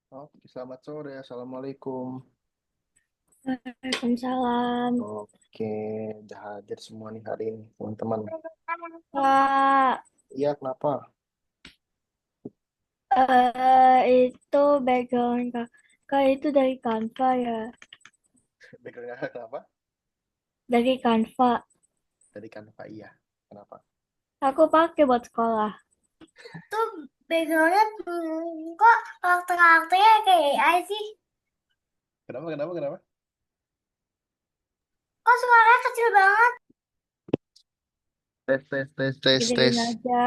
Oke, selamat sore. Assalamualaikum. Waalaikumsalam. Oke, udah hadir semua nih hari ini, teman-teman. Kak, Iya, kenapa? itu background Kak itu dari Canva ya, Backgroundnya kenapa? dari Canva. Tadi kan Pak iya. Kenapa? Aku pakai buat sekolah. Tuh backgroundnya kok karakter-karakternya kayak AI sih? Kenapa, kenapa, kenapa? Kok suaranya kecil banget? Tes, tes, tes, tes, Gedein tes. aja.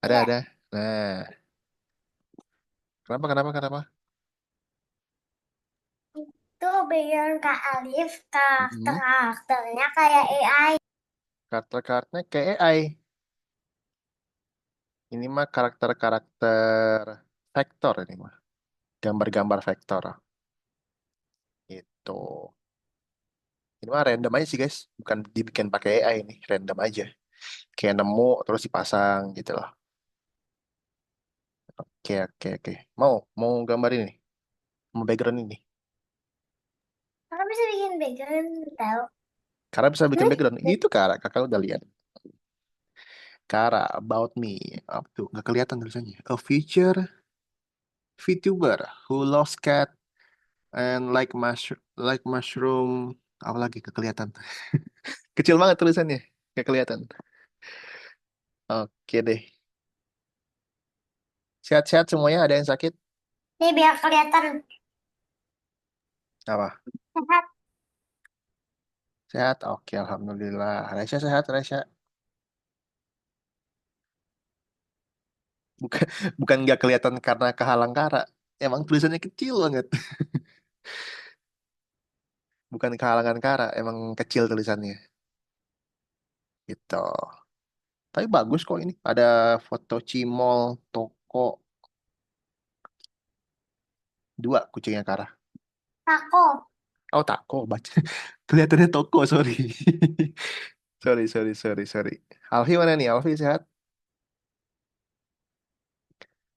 Ada, Ya, ada. Nah, kenapa, kenapa, kenapa? tuh background Kak Alif, Mm-mm. karakter-karakternya kayak AI. Karakter-karakternya kayak AI. Ini mah karakter-karakter vektor ini mah. Gambar-gambar vektor. Itu. Ini mah random aja sih, guys. Bukan dibikin pakai AI ini. Random aja. Kayak nemu, terus dipasang gitu loh. Oke, oke, oke. Mau gambar ini, mau background ini. Kakak bisa bikin background tahu? Karena bisa bikin Hmm? background. Itu Kara, kakak udah lihat. Kara, about me. Up tuh, nggak kelihatan tulisannya. A future VTuber who loves cat and like mushroom. Apa lagi nggak kelihatan? Kecil banget tulisannya, nggak kelihatan. Oke deh. Sehat-sehat semuanya. Ada yang sakit? Nih biar kelihatan Apa? sehat. Sehat. Oke, alhamdulillah. Resya sehat, Resya. Bukan, bukan nggak kelihatan karena kehalang Kara. Emang tulisannya kecil banget. Bukan kehalangan Kara, emang kecil tulisannya. Gitu. Tapi bagus kok ini. Ada foto cimol, toko, dua kucingnya Kara. Aku. Oh, tako, baca. Kelihatannya toko, sorry. Sorry, sorry, sorry, sorry. Alfi mana nih? Alfi sehat?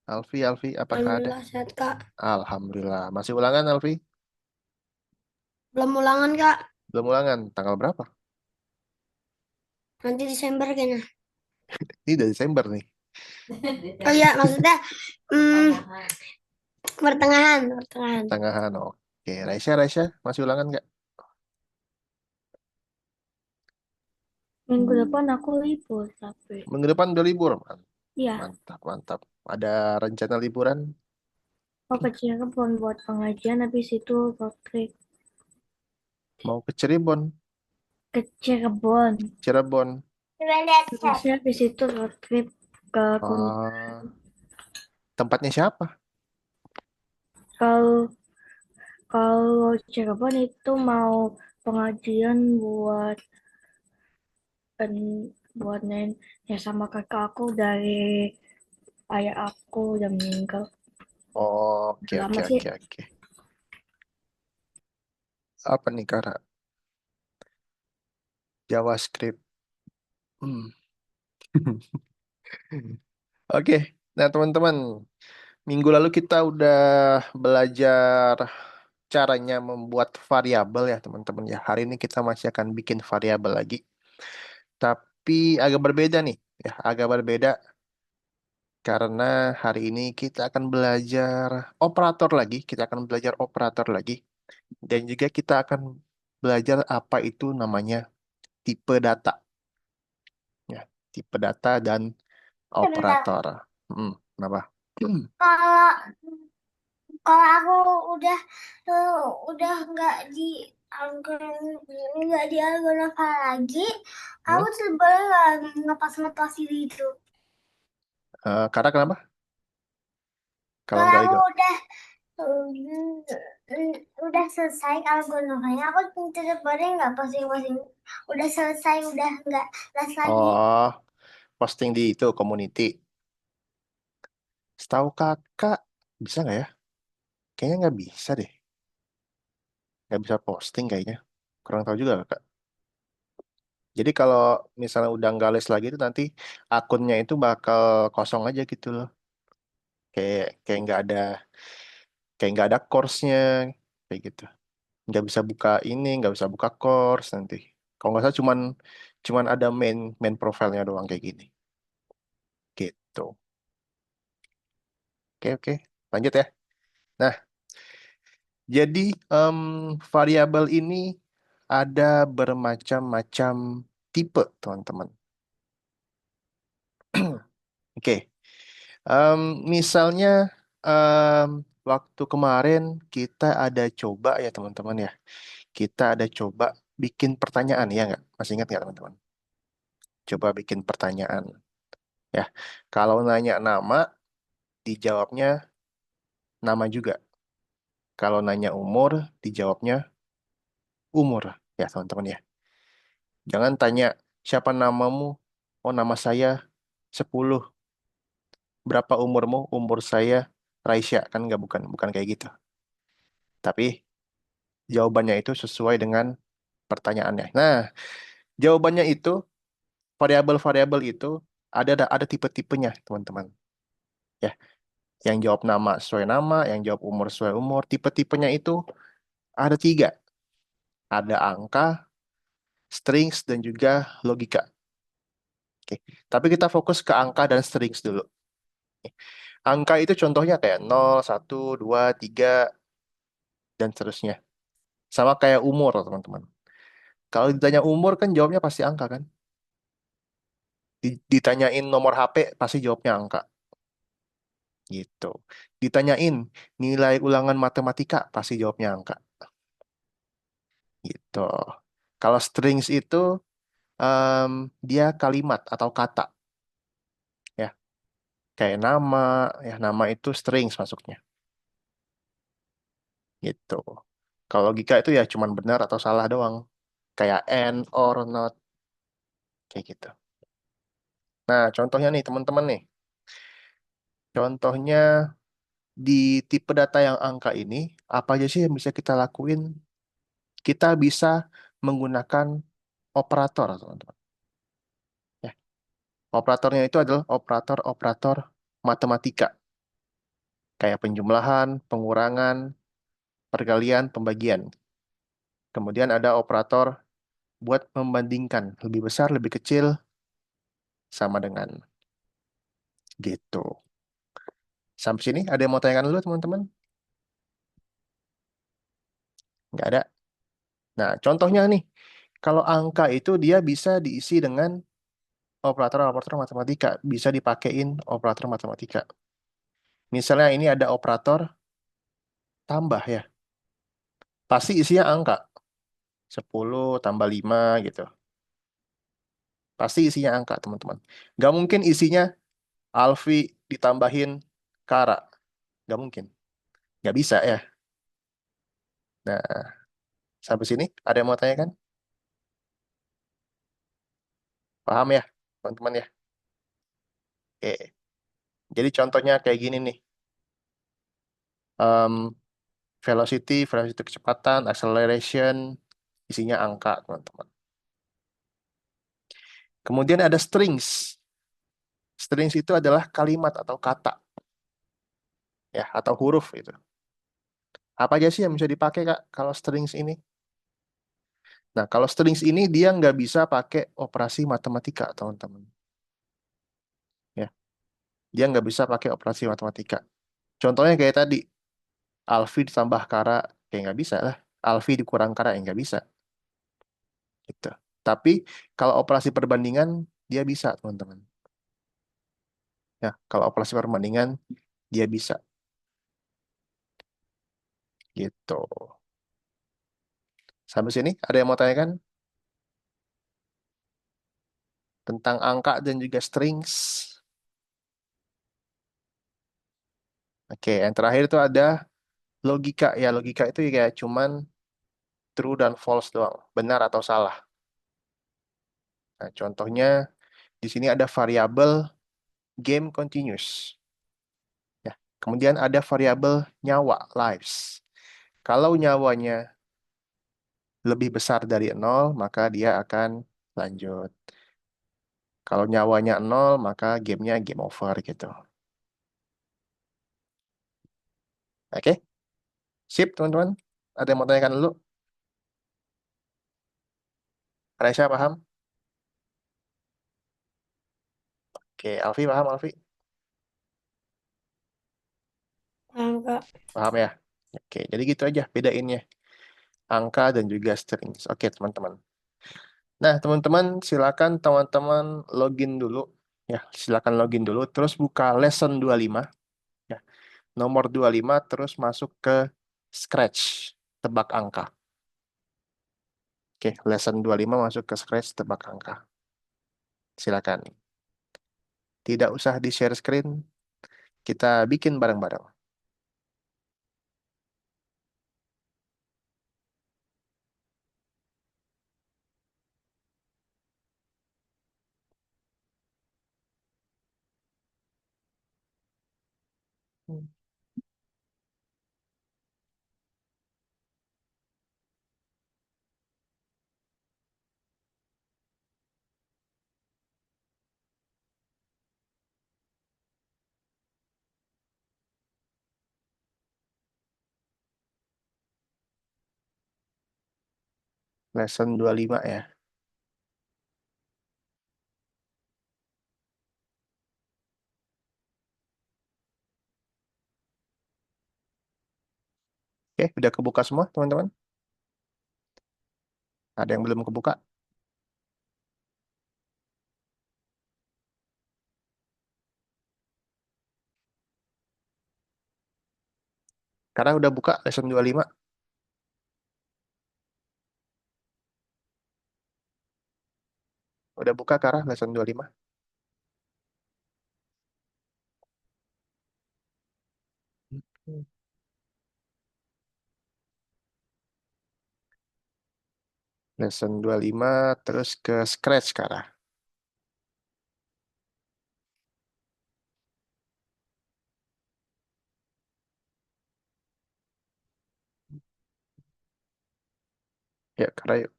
Alfi, Alfi, apakah ada? Alhamdulillah sehat Kak. Alhamdulillah. Masih ulangan, Alfi? Belum ulangan Kak. Belum ulangan. Tanggal berapa? Nanti Desember kayaknya. Ini udah Desember nih. Oh iya maksudnya hmm, pertengahan, pertengahan. Pertengahan. Oke. Raisya, Raisya, masih ulangan nggak? Minggu depan aku libur tapi. Minggu depan udah libur. Iya, Mantap, mantap. Ada rencana liburan? mau ke Cirebon buat pengajian habis itu road trip. Mau ke Cirebon? Ke Cirebon. Cirebon. Terusnya habis itu road trip ke Kuningan. Oh, tempatnya siapa? Kalau kalau Cirebon itu mau pengajian buat ya sama kakak aku dari ayah aku udah meninggal. Oh, oke, Udah oke, lama sih. oke, oke. Apa nih, Kara? JavaScript. Hmm. Oke, nah teman-teman, minggu lalu kita udah belajar caranya membuat variabel ya teman-teman ya. Hari ini kita masih akan bikin variabel lagi, tapi agak berbeda nih, ya agak berbeda karena hari ini kita akan belajar operator lagi, kita akan belajar operator lagi, dan juga kita akan belajar apa itu namanya tipe data, ya tipe data dan Sebentar. operator. Kenapa? Kalau kalau aku udah udah nggak di Algonova lagi, Hmm? aku sebenarnya nggak ngepas-ngepas itu. Karena kenapa? Kalau Kalau nggak aku ego. udah selesai Algonovanya, aku sebenarnya nggak posting-posting. Udah selesai, udah nggak les lagi. Oh, posting di itu community. Setahu kakak, bisa nggak ya? Kayaknya nggak bisa deh. Nggak bisa posting kayaknya. Kurang tahu juga kakak. Jadi kalau misalnya udah nggak les lagi itu nanti akunnya itu bakal kosong aja gitu loh. Kayak kayak nggak ada Kayak nggak ada course-nya, kayak gitu. Nggak bisa buka ini, nggak bisa buka course nanti. Kalau nggak salah cuman cuman ada main main profile-nya doang kayak gini. Gitu. Oke, oke. Lanjut ya. Nah, jadi variabel ini ada bermacam-macam tipe, teman-teman. Oke. Em, Misalnya em, waktu kemarin kita ada coba ya, teman-teman ya. Kita ada coba bikin pertanyaan ya nggak? Masih ingat nggak, teman-teman? Coba bikin pertanyaan ya. Kalau nanya nama, dijawabnya nama juga. Kalau nanya umur, dijawabnya umur ya, teman-teman ya. Jangan tanya siapa namamu. Oh, nama saya 10. Berapa umurmu? Umur saya Raisya. Kan nggak, bukan bukan kayak gitu. Tapi jawabannya itu sesuai dengan pertanyaannya. Nah, jawabannya itu, variabel-variabel itu ada tipe-tipenya, teman-teman. Ya, yang jawab nama sesuai nama, yang jawab umur sesuai umur. Tipe-tipenya itu ada 3. Ada angka, strings, dan juga logika. Oke. Tapi kita fokus ke angka dan strings dulu. Angka itu contohnya kayak 0, 1, 2, 3, dan seterusnya. Sama kayak umur, teman-teman. Kalau ditanya umur kan jawabnya pasti angka kan. Ditanyain nomor HP pasti jawabnya angka. Gitu. Ditanyain nilai ulangan matematika pasti jawabnya angka. Gitu. Kalau strings itu em, dia kalimat atau kata ya. Kayak nama, ya nama itu strings masuknya. Gitu. Kalau logika itu ya cuman benar atau salah doang. Kayak and or not, kayak gitu. Nah, contohnya nih teman-teman nih. Contohnya di tipe data yang angka ini, apa aja sih yang bisa kita lakuin? Kita bisa menggunakan operator, teman-teman. Ya, operatornya itu adalah operator-operator matematika, kayak penjumlahan, pengurangan, perkalian, pembagian. Kemudian ada operator buat membandingkan lebih besar, lebih kecil, sama dengan gitu. Sampai sini ada yang mau tanyakan dulu, teman-teman? Nggak ada. Nah, contohnya nih, kalau angka itu dia bisa diisi dengan operator-operator matematika, bisa dipakein operator matematika. Misalnya ini ada operator tambah ya, pasti isinya angka, 10 tambah 5 gitu. Pasti isinya angka, teman-teman. Nggak mungkin isinya Alfi ditambahin Kara. Nggak mungkin. Nggak bisa ya. Nah, sampai sini ada yang mau tanyakan? Paham ya, teman-teman ya? Oke. Jadi contohnya kayak gini nih. Em, velocity kecepatan, acceleration, isinya angka, teman-teman. Kemudian ada strings. Strings itu adalah kalimat atau kata, ya, atau huruf itu. Apa aja sih yang bisa dipakai, Kak, kalau strings ini? Nah, kalau strings ini dia nggak bisa pakai operasi matematika, teman-teman. Ya, dia nggak bisa pakai operasi matematika. Contohnya kayak tadi, Alfi ditambah Kara, kayak nggak bisa lah. Alfi dikurang Kara, ya nggak bisa. Gitu. Tapi kalau operasi perbandingan, dia bisa, teman-teman. Ya, kalau operasi perbandingan, dia bisa. Gitu. Sampai sini, ada yang mau tanyakan tentang angka dan juga strings? Oke, yang terakhir itu ada logika. Ya, logika itu ya kayak cuman true dan false doang, benar atau salah. Nah, contohnya di sini ada variabel game continuous. Ya, kemudian ada variabel nyawa lives. Kalau nyawanya lebih besar dari nol, maka dia akan lanjut. Kalau nyawanya nol, maka gamenya game over gitu. Oke? Sip, teman-teman. Ada yang mau tanyakan dulu? Raisa paham? Oke, Alfi paham, Alfi? Paham, Kak. Paham ya? Oke, jadi gitu aja bedainnya. Angka dan juga strings. Oke, teman-teman. Nah, teman-teman, silakan teman-teman login dulu. Ya, silakan login dulu. Terus buka lesson 25. Ya, nomor 25 terus masuk ke Scratch. Tebak angka. Oke, lesson 25 masuk ke Scratch tebak angka. Silakan. Tidak usah di-share screen. Kita bikin bareng-bareng. Lesson 25 ya. Oke, udah kebuka semua, teman-teman? Ada yang belum kebuka? Karena udah buka lesson 25. Udah buka Kara lesson 25. Hmm. Lesson 25 terus ke Scratch Kara. Ya, Kara yuk.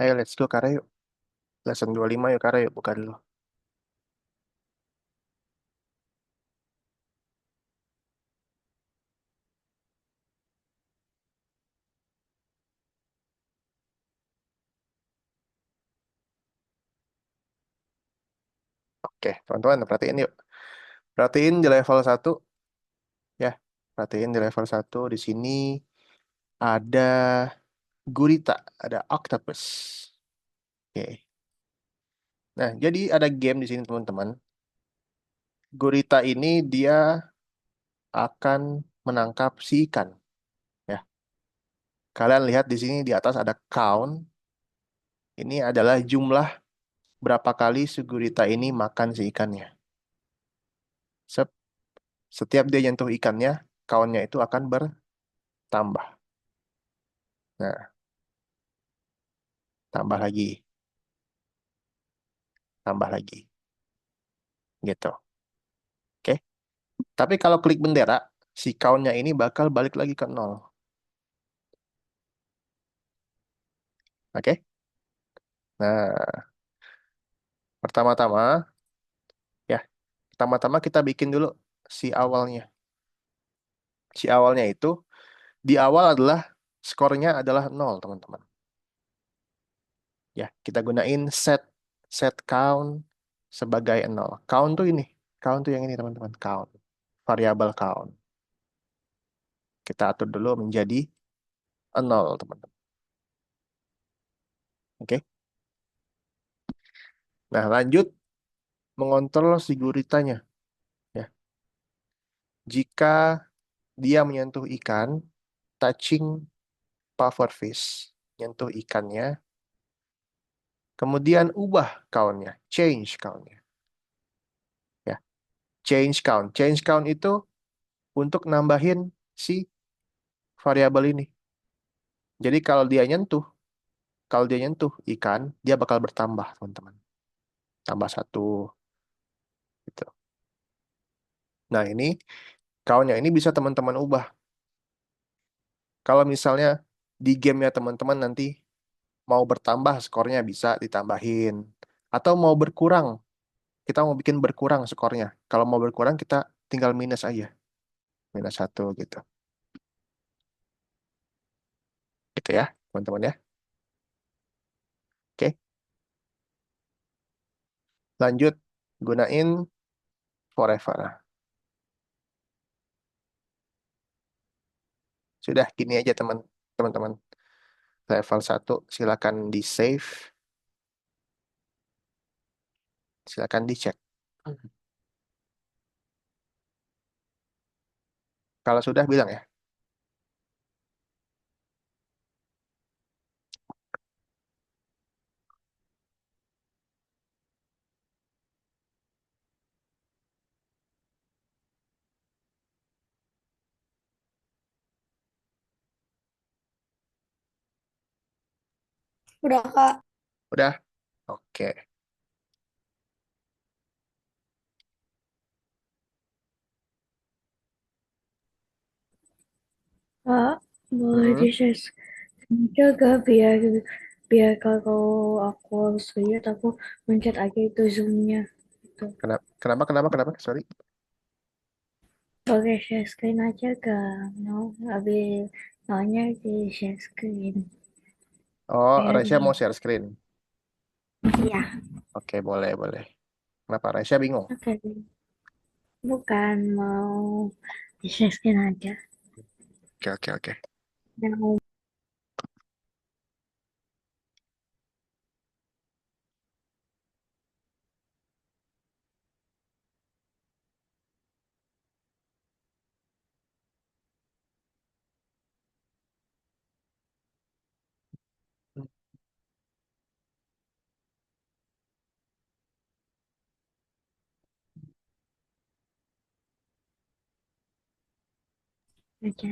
Ayo, let's go Kara yuk. Lesson 25 yuk Kara yuk, buka dulu. Oke, teman-teman, perhatiin yuk. Perhatiin di level 1 ya. Perhatiin di level 1 di sini ada gurita, ada octopus. Oke. Nah, jadi ada game di sini teman-teman. Gurita ini dia akan menangkap si ikan. Ya, kalian lihat di sini di atas ada count. Ini adalah jumlah berapa kali si gurita ini makan si ikannya. Sep- Setiap dia nyentuh ikannya, countnya itu akan bertambah. Nah, tambah lagi, tambah lagi, gitu. Oke. Tapi kalau klik bendera, si countnya ini bakal balik lagi ke nol. Oke. Nah, pertama-tama, ya, pertama-tama kita bikin dulu si awalnya. Si awalnya itu di awal adalah skornya adalah nol, teman-teman. Ya, kita gunain set set count sebagai nol. Count tuh ini, count tuh yang ini, teman-teman. Count, variabel count. Kita atur dulu menjadi nol, teman-teman. Oke. Nah, lanjut mengontrol si guritanya. Ya, jika dia menyentuh ikan, touching pufferfish, nyentuh ikannya, kemudian ubah countnya, change countnya. Ya, change count. Change count itu untuk nambahin si variabel ini. Jadi kalau dia nyentuh ikan, dia bakal bertambah, teman-teman. Tambah satu, gitu. Nah, ini countnya ini bisa teman-teman ubah. Kalau misalnya di gamenya teman-teman nanti mau bertambah skornya bisa ditambahin. Atau mau berkurang, kita mau bikin berkurang skornya. Kalau mau berkurang kita tinggal minus aja. Minus satu gitu. Gitu ya, teman-teman ya. Oke, lanjut. Gunain forever. Sudah gini aja teman-teman. Level satu silakan di save, silakan dicek. Kalau sudah bilang ya. Udah Kak. Udah? Oke. Kak, boleh Hmm, di-share jaga biar biar kalau aku harus lihat aku mencet aja itu zoomnya gitu. kenapa, kenapa, kenapa, kenapa? Sorry. Boleh share screen aja gak? Mau habis maunya di share screen. Oh, Kayak Resya mau di share screen. iya. Oke, boleh, boleh. Kenapa Resya bingung? Oke. Bukan mau di share screen aja. Oke, oke, oke. Yang aja.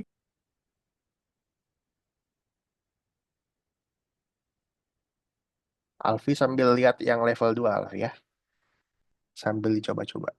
Alfi sambil lihat yang level 2 Alfi ya. Sambil dicoba-coba.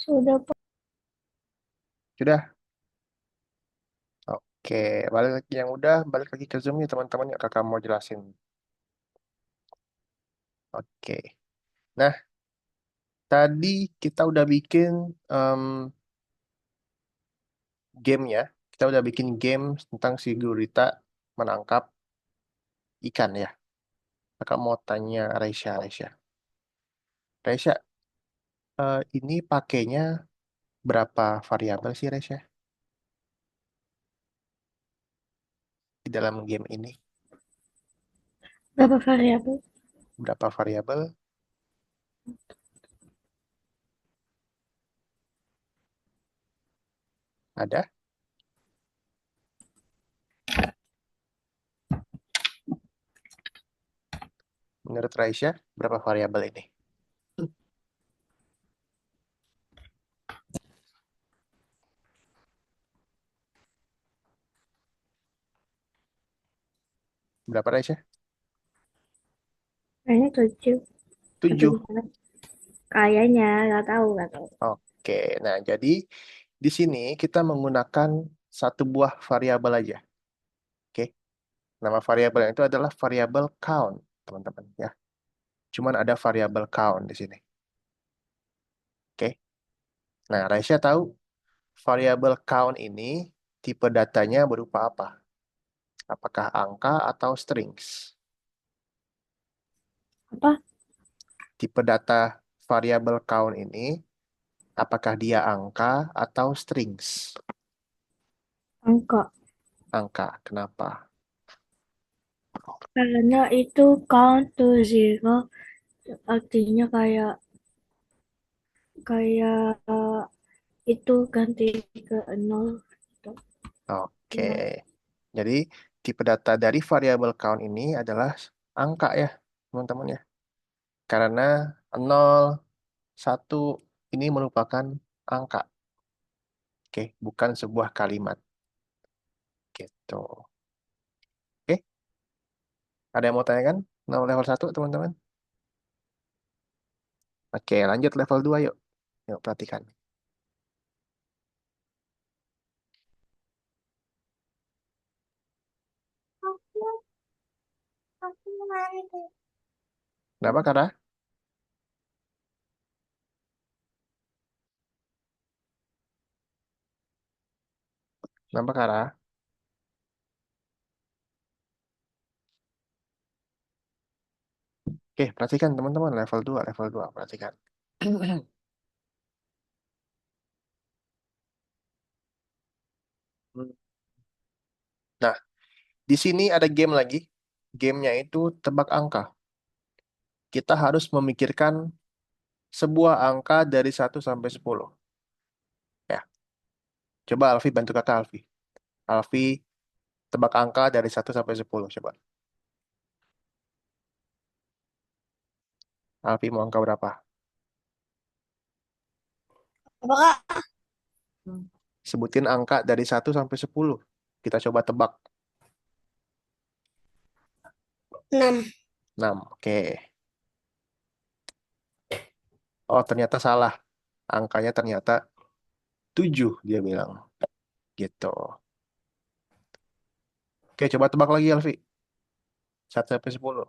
Sudah Pak. Sudah? Oke, balik lagi yang udah, balik lagi ke Zoom nih teman-teman yang kakak mau jelasin. Oke. Nah, tadi kita udah bikin em, gamenya. Kita udah bikin game tentang si gurita menangkap ikan ya. Kakak mau tanya Resya. Resya, ini pakainya berapa variabel sih Resya di dalam game ini? Berapa variabel? Berapa variabel? Ada? Menurut Raisya, berapa variabel ini? Berapa Raisya? Kayaknya 7 atau 7. gimana? Kayaknya, nggak tahu. Oke, nah jadi di sini kita menggunakan satu buah variabel aja. Oke, nama variabel itu adalah variabel count, teman-teman ya. Cuman ada variabel count di sini. Oke, nah Raisya tahu variabel count ini tipe datanya berupa apa? Apakah angka atau strings? Apa? Tipe data variabel count ini, apakah dia angka atau strings? Angka. Angka, kenapa? Karena itu count to zero, artinya kayak kayak itu ganti ke nol gitu. Oke, Nol. jadi tipe data dari variabel count ini adalah angka ya, teman-teman ya. Karena 0, 1 ini merupakan angka, oke, bukan sebuah kalimat gitu. Oke, ada yang mau tanyakan? Level 1, teman-teman? Oke, lanjut level 2 yuk. Yuk, perhatikan. Aku mandi. Kenapa, Kara? Kenapa, Kara? Oke, perhatikan teman-teman, level 2, perhatikan. Nah, di sini ada game lagi. Gamenya itu tebak angka. Kita harus memikirkan sebuah angka dari 1 sampai 10. Ya, coba Alfi bantu kakak Alfi. Alfi tebak angka dari 1 sampai 10. Coba. Alfi mau angka berapa? Apakah Sebutin angka dari 1 sampai 10. Kita coba tebak. 6? 6. Oke. Oh, ternyata salah. Angkanya ternyata 7, dia bilang. Gitu. Oke, coba tebak lagi Alfi. 1 sampai 10.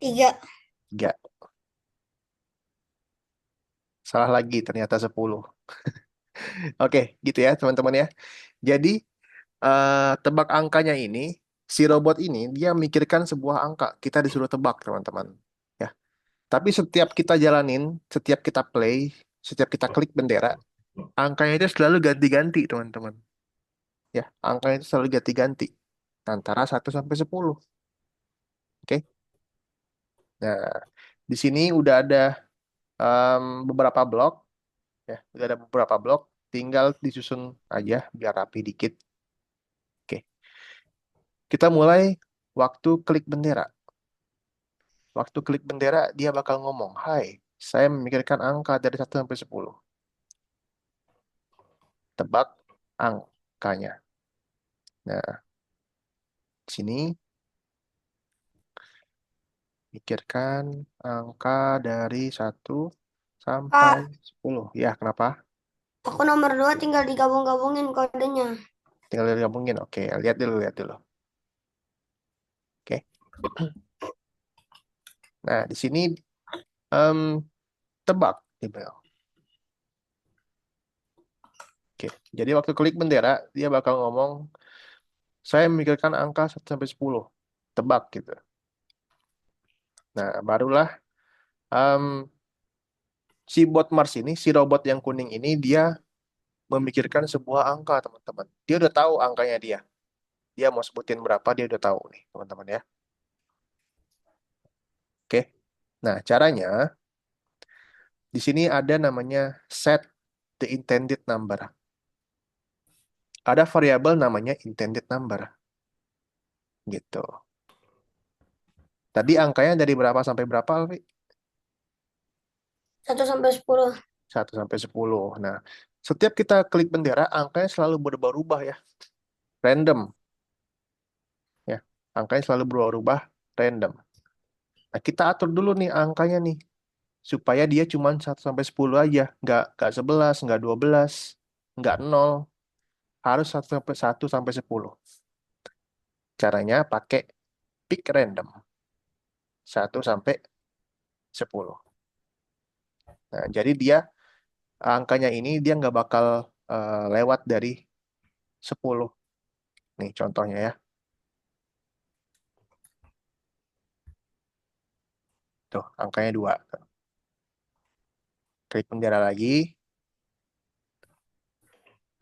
3. 3. Salah lagi, ternyata 10. Oke, gitu ya teman-teman ya. Jadi, tebak angkanya ini, si robot ini, dia mikirkan sebuah angka. Kita disuruh tebak, teman-teman. Ya. Tapi setiap kita jalanin, setiap kita play, setiap kita klik bendera, angkanya itu selalu ganti-ganti, teman-teman. Ya, angkanya itu selalu ganti-ganti. Antara 1 sampai 10. Oke. Nah, di sini udah ada beberapa blok. Ya, udah ada beberapa blok. Tinggal disusun aja biar rapi dikit. Oke. Kita mulai waktu klik bendera. Waktu klik bendera, dia bakal ngomong, "Hai, saya memikirkan angka dari 1 sampai 10. Tebak angkanya." Nah, di sini pikirkan angka dari 1 sampai 10. Ya, kenapa? Aku nomor 2 tinggal digabung-gabungin kodenya. Tinggal digabungin. Oke, lihat dulu, lihat dulu. Oke. Nah, di sini em, tebak. Email. Oke, jadi waktu klik bendera, dia bakal ngomong, "Saya memikirkan angka 1 sampai 10. Tebak gitu." Nah, barulah em, si bot Mars ini, si robot yang kuning ini, dia memikirkan sebuah angka, teman-teman. Dia udah tahu angkanya dia. Dia mau sebutin berapa, dia udah tahu nih, teman-teman ya. Oke. Nah, caranya di sini ada namanya set the intended number. Ada variabel namanya intended number gitu. Tadi angkanya dari berapa sampai berapa, Alfi? 1 sampai 10. 1 sampai 10. Nah, setiap kita klik bendera, angkanya selalu berubah-ubah ya. Random ya. Angkanya selalu berubah-ubah random. Nah, kita atur dulu nih angkanya nih. Supaya dia cuma 1 sampai 10 aja. Nggak 11, nggak 12, nggak 0. Harus 1 sampai 10. Caranya pakai pick random. 1 sampai 10. Nah, jadi dia angkanya ini dia nggak bakal lewat dari 10. Nih contohnya ya. Tuh, angkanya 2. Klik bendera lagi,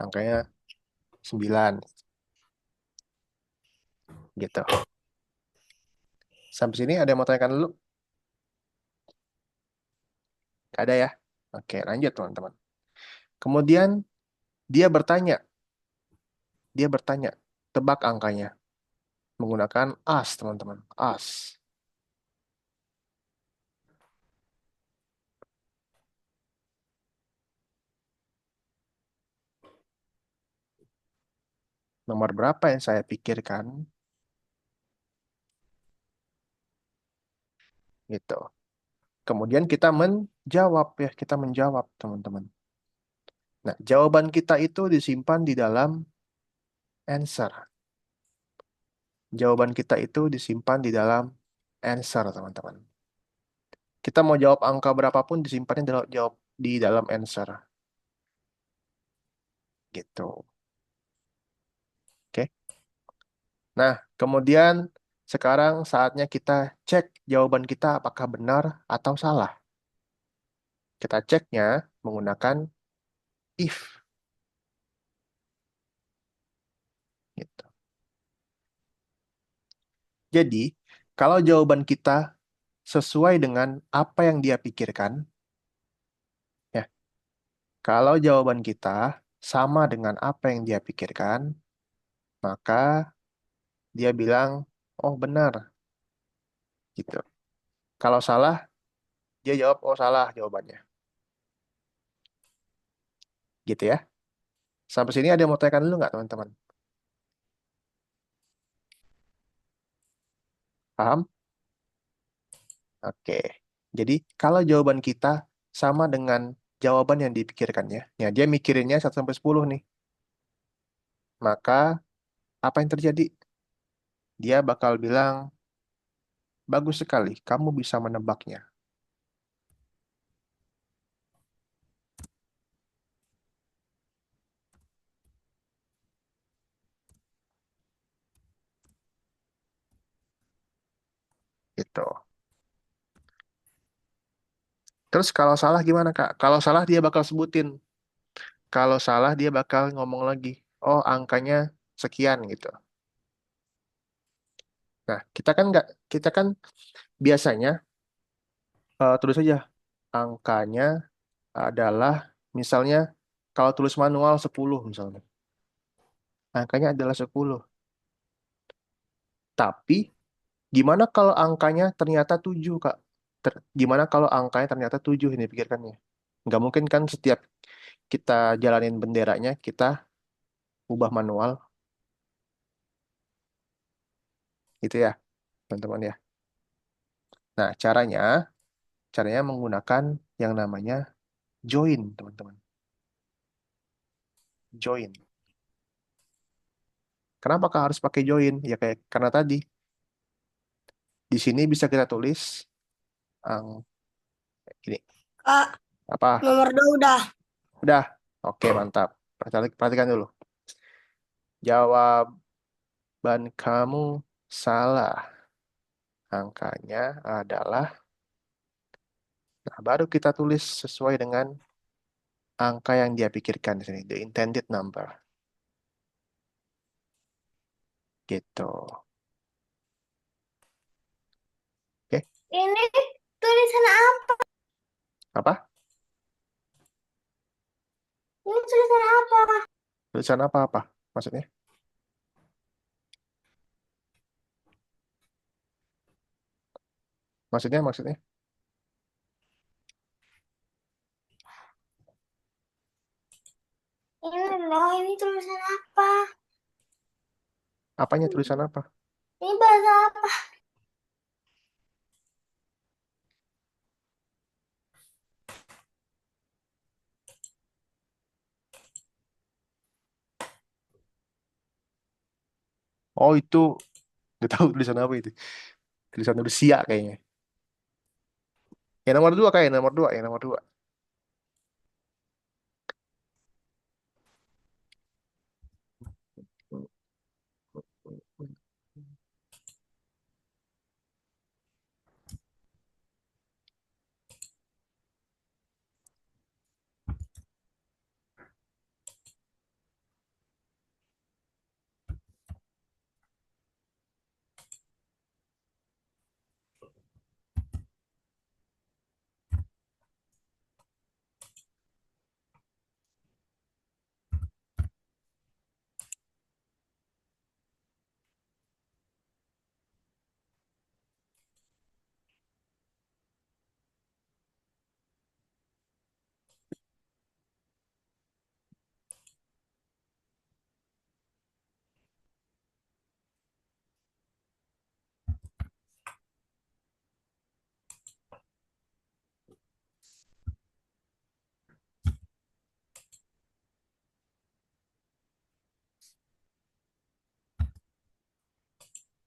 angkanya 9. Gitu. Sampai sini ada yang mau tanyakan dulu? Nggak ada ya? Oke, lanjut teman-teman. Kemudian dia bertanya, dia bertanya, tebak angkanya menggunakan as, teman-teman. As. Nomor berapa yang saya pikirkan? Gitu. Kemudian kita menjawab ya, kita menjawab, teman-teman. Nah, jawaban kita itu disimpan di dalam answer. Jawaban kita itu disimpan di dalam answer, teman-teman. Kita mau jawab angka berapapun disimpannya di dalam answer. Gitu. Oke. Nah, kemudian sekarang saatnya kita cek jawaban kita apakah benar atau salah. Kita ceknya menggunakan if. Gitu. Jadi, kalau jawaban kita sesuai dengan apa yang dia pikirkan, ya, kalau jawaban kita sama dengan apa yang dia pikirkan, maka dia bilang, oh benar, gitu. Kalau salah, dia jawab, oh salah jawabannya. Gitu ya. Sampai sini ada yang mau tanyakan dulu nggak, teman-teman? Paham? Oke. Jadi, kalau jawaban kita sama dengan jawaban yang dipikirkannya, ya dia mikirinnya 1 sampai 10 nih, maka apa yang terjadi? Dia bakal bilang, bagus sekali, kamu bisa menebaknya. Gitu. Terus kalau salah gimana, Kak? Kalau salah dia bakal sebutin. Kalau salah dia bakal ngomong lagi. Oh, angkanya sekian gitu. Nah, kita kan biasanya tulis aja angkanya adalah misalnya kalau tulis manual 10 misalnya. Angkanya adalah 10. Tapi gimana kalau angkanya ternyata 7, Kak? Gimana kalau angkanya ternyata 7 ini pikirkannya? Nggak mungkin kan setiap kita jalanin benderanya, kita ubah manual, gitu ya, teman-teman ya. Nah, caranya menggunakan yang namanya join, teman-teman. Join. Kenapa Kak harus pakai join? Ya kayak karena tadi, di sini bisa kita tulis ang gini. Kak, Apa? nomor 2 udah. Udah. Oke, mantap. Perhatikan dulu. Jawaban kamu salah. Angkanya adalah, nah baru kita tulis sesuai dengan angka yang dia pikirkan di sini, the intended number. Gitu. Oke. Ini tulisan apa? Apa? Ini tulisan apa? Tulisan apa-apa? Maksudnya? Maksudnya? Ini loh, ini tulisan apa? Apanya tulisan apa? Ini bahasa apa? Oh itu, nggak tahu tulisan apa itu. Tulisan Rusia kayaknya. Yang nomor dua kayak nomor dua, yang nomor dua.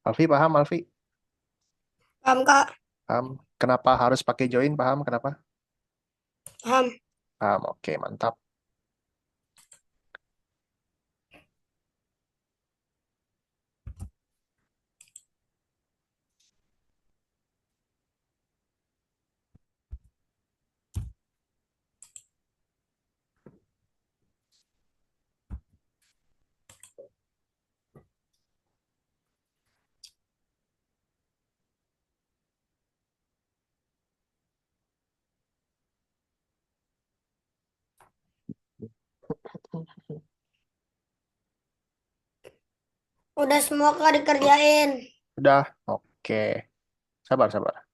Alfi paham, Alfi? Paham, Kak. Paham. Kenapa harus pakai join? Paham kenapa? Paham. Paham. Oke, mantap. Udah semua Kak dikerjain. Udah. Oke. Sabar, sabar.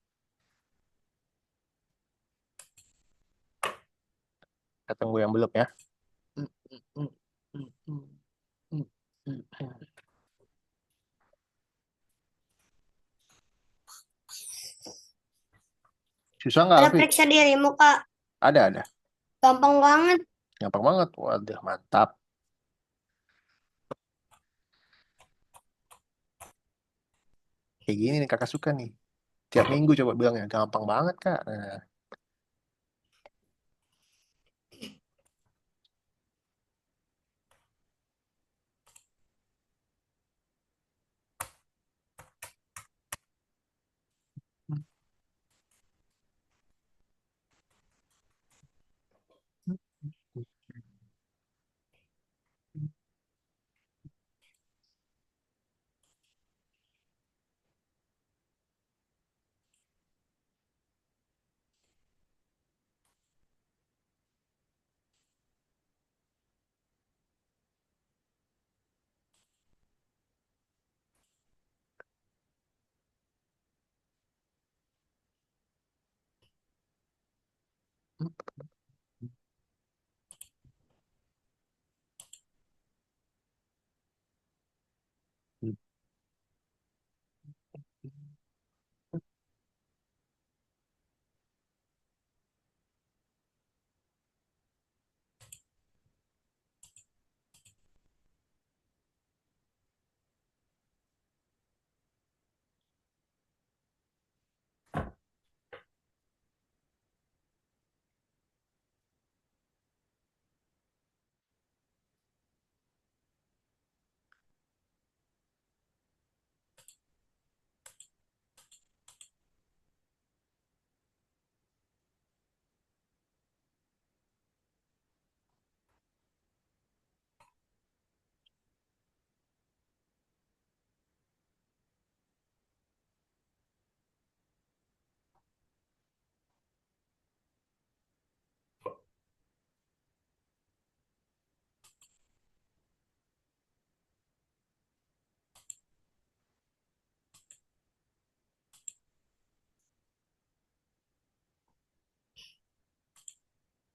Kita tunggu yang belum ya. Susah nggak, Ada Alfi? periksa dirimu, Kak. Ada. Gampang banget. Gampang banget. Waduh, mantap. Kayak gini nih kakak suka nih. Tiap minggu coba bilangnya. Gampang banget, Kak. Nah.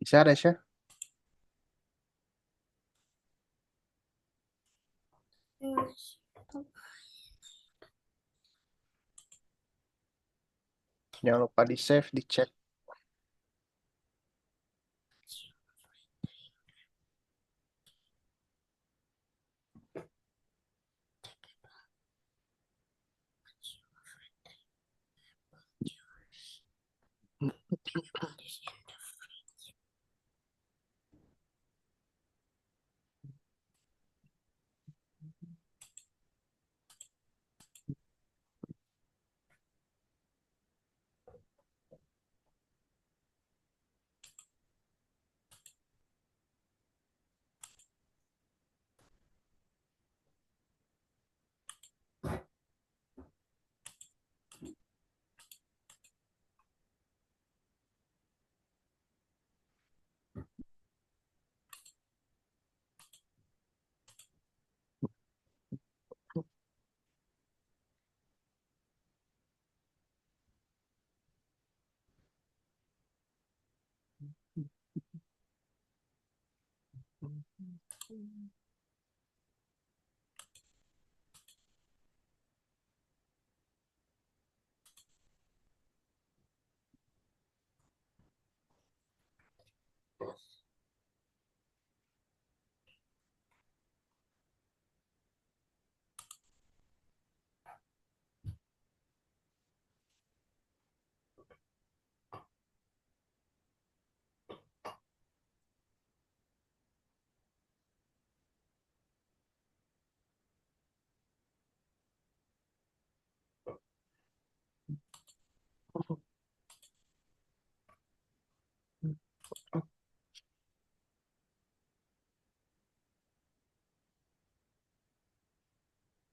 Bisa, Resya? Hmm, Jangan lupa di save, dicek.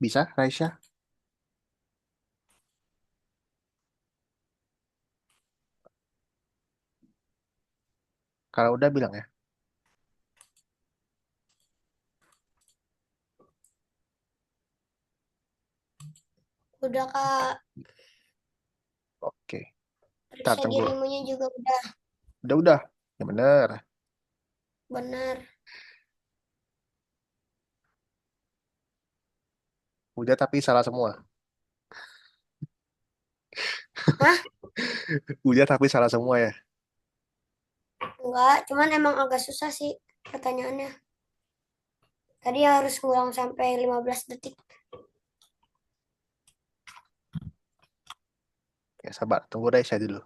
Bisa, Raisya? Kalau udah bilang ya. udah Kak, Oke. Ntar periksa tunggu. dirimunya juga udah Udah. Ya bener. benar. Udah tapi salah semua. Hah? Udah tapi salah semua ya. Enggak, cuman emang agak susah sih pertanyaannya. Tadi harus ngulang sampai 15 detik. Ya sabar, tunggu Raisya dulu.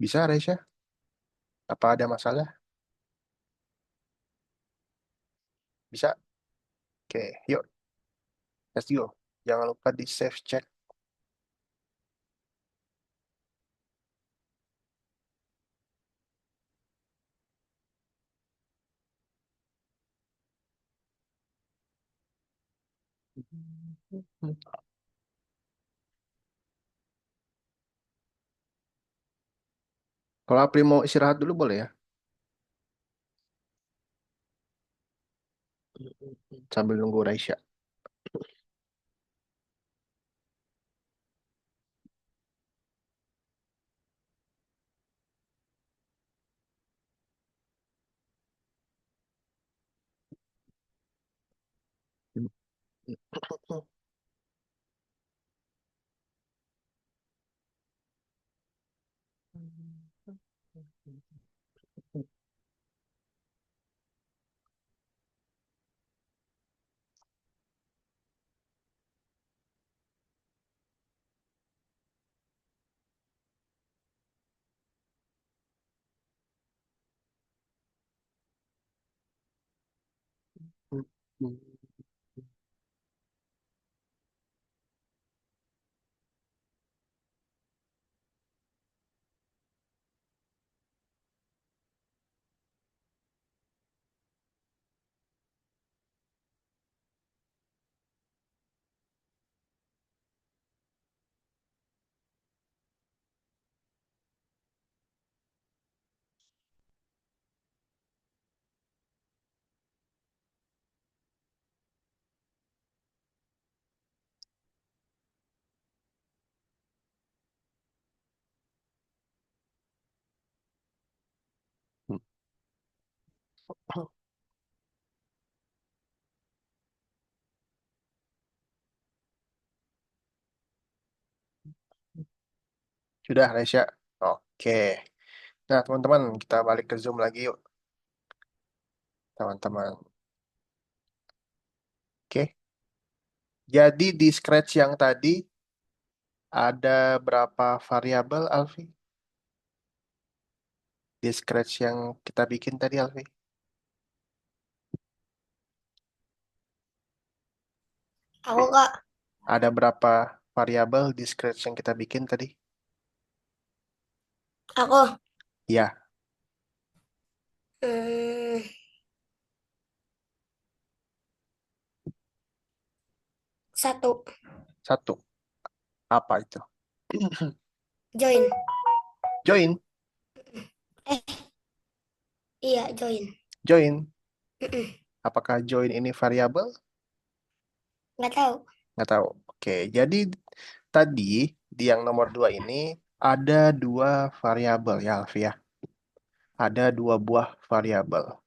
Bisa, Raisya? Apa ada masalah? Bisa? Oke, yuk. Let's go. Jangan lupa di save chat. Kalau Apri mau istirahat dulu boleh ya? Sambil nunggu Raisya. Hmm. Sudah, Resya. Oke. Nah, teman-teman, kita balik ke Zoom lagi yuk, teman-teman. Oke. Jadi di Scratch yang tadi ada berapa variabel, Alfi? Di Scratch yang kita bikin tadi, Alfi. Aku Kak, Ada berapa variabel di Scratch yang kita bikin tadi? aku Ya, hmm, satu satu. Apa itu? join. Join. Eh, iya join. Join. Mm-mm. Apakah join ini variabel? Nggak tahu. Nggak tahu. Oke, jadi tadi di yang nomor dua ini ada dua variabel ya, Alfi ya. Ada dua buah variabel.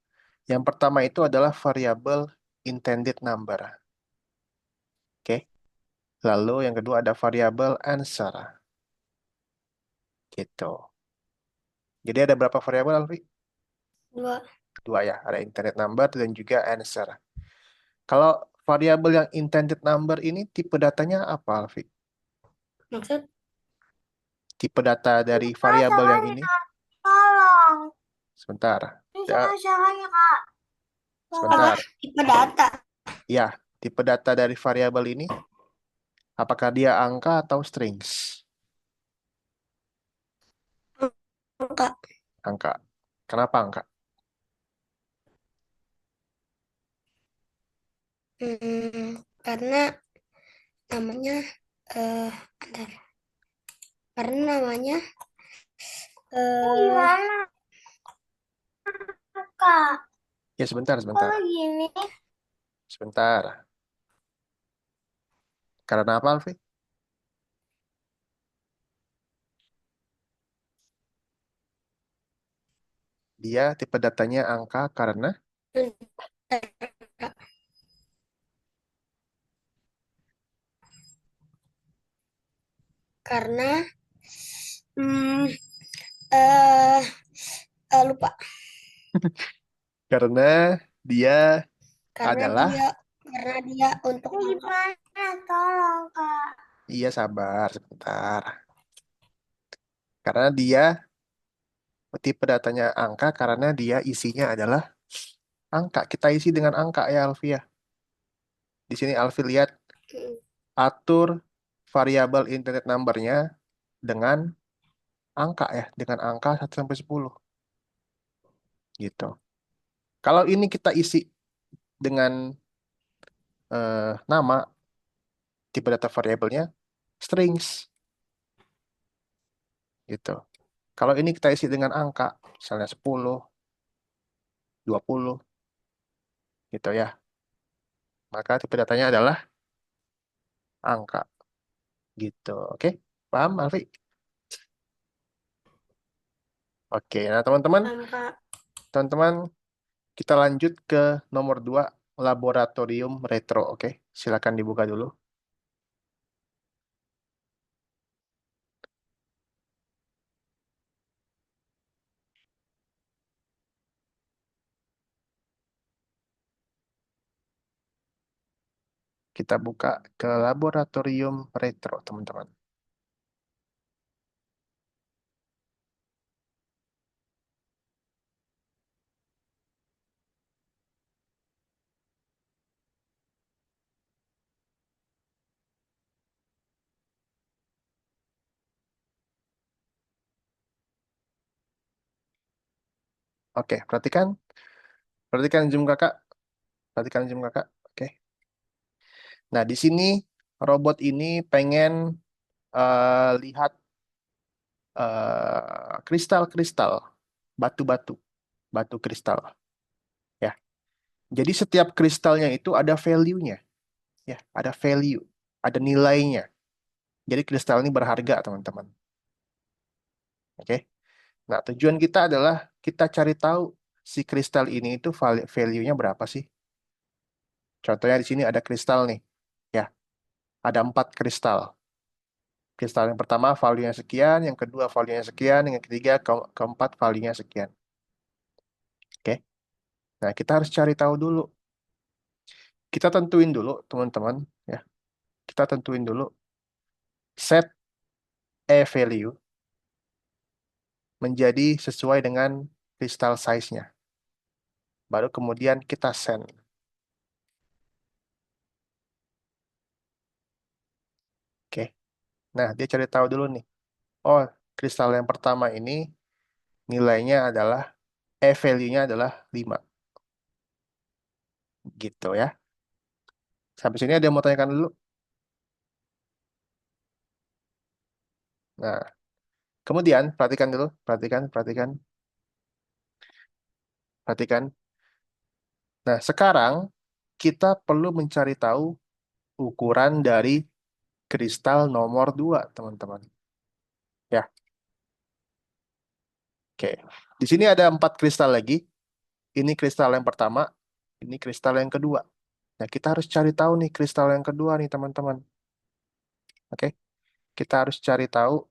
Yang pertama itu adalah variabel intended number. Oke. Lalu yang kedua ada variabel answer. Gitu. Jadi ada berapa variabel, Alfi? Dua. Dua ya. Ada intended number dan juga answer. Kalau variabel yang intended number ini tipe datanya apa, Alfi? Maksud? Tipe data dari Kak, variabel yang jangan ini. ya. Tolong. Sebentar. Ini Ya, jangan ya Kak. Apa? sebentar. Tipe data. Ya, tipe data dari variabel ini, apakah dia angka atau strings? Angka. Angka. Kenapa angka? Karena namanya bentar. Karena namanya gimana Kak? Ya, sebentar, Kalau sebentar. gini. Sebentar. Karena apa, Alfi? Dia tipe datanya angka karena Karena hmm, eh lupa. karena dia Karena dia adalah karena dia untuk gimana? Tolong Kak. iya sabar sebentar. Karena dia tipe datanya angka karena dia isinya adalah angka. Kita isi dengan angka ya Alfi ya. Di sini Alfi lihat Mm, atur variabel internet number-nya dengan angka ya, dengan angka 1 sampai 10 gitu. Kalau ini kita isi dengan nama, tipe data variabelnya strings gitu. Kalau ini kita isi dengan angka, misalnya 10, 20 gitu ya. Maka tipe datanya adalah angka gitu. Oke? Paham, Alfi? Oke, nah teman-teman, angka. teman-teman kita lanjut ke nomor 2, laboratorium retro. Oke, silakan dibuka dulu. Kita buka ke laboratorium retro, teman-teman. Oke, perhatikan, perhatikan zoom kakak, perhatikan zoom kakak. Oke. Nah, di sini robot ini pengen lihat kristal-kristal, batu-batu, batu kristal. Ya. Jadi setiap kristalnya itu ada value-nya, ya, ada value, ada nilainya. Jadi kristal ini berharga, teman-teman. Oke. Nah, tujuan kita adalah kita cari tahu si kristal ini itu value-nya berapa sih? Contohnya di sini ada kristal nih. Ya, ada 4 kristal. Kristal yang pertama value-nya sekian, yang kedua value-nya sekian, yang ketiga, keempat value-nya sekian. Oke. Nah, kita harus cari tahu dulu. Kita tentuin dulu, teman-teman. Ya, kita tentuin dulu set E value menjadi sesuai dengan kristal size-nya. Baru kemudian kita send. Oke. Nah, dia cari tahu dulu nih. Oh, kristal yang pertama ini nilainya adalah value-nya adalah 5. Gitu ya. Sampai sini ada yang mau tanyakan dulu? Nah, kemudian perhatikan dulu, perhatikan, perhatikan, perhatikan. Nah, sekarang kita perlu mencari tahu ukuran dari kristal nomor 2, teman-teman. Ya, oke. Di sini ada 4 kristal lagi. Ini kristal yang pertama, ini kristal yang kedua. Nah, kita harus cari tahu nih kristal yang kedua nih, teman-teman. Oke, kita harus cari tahu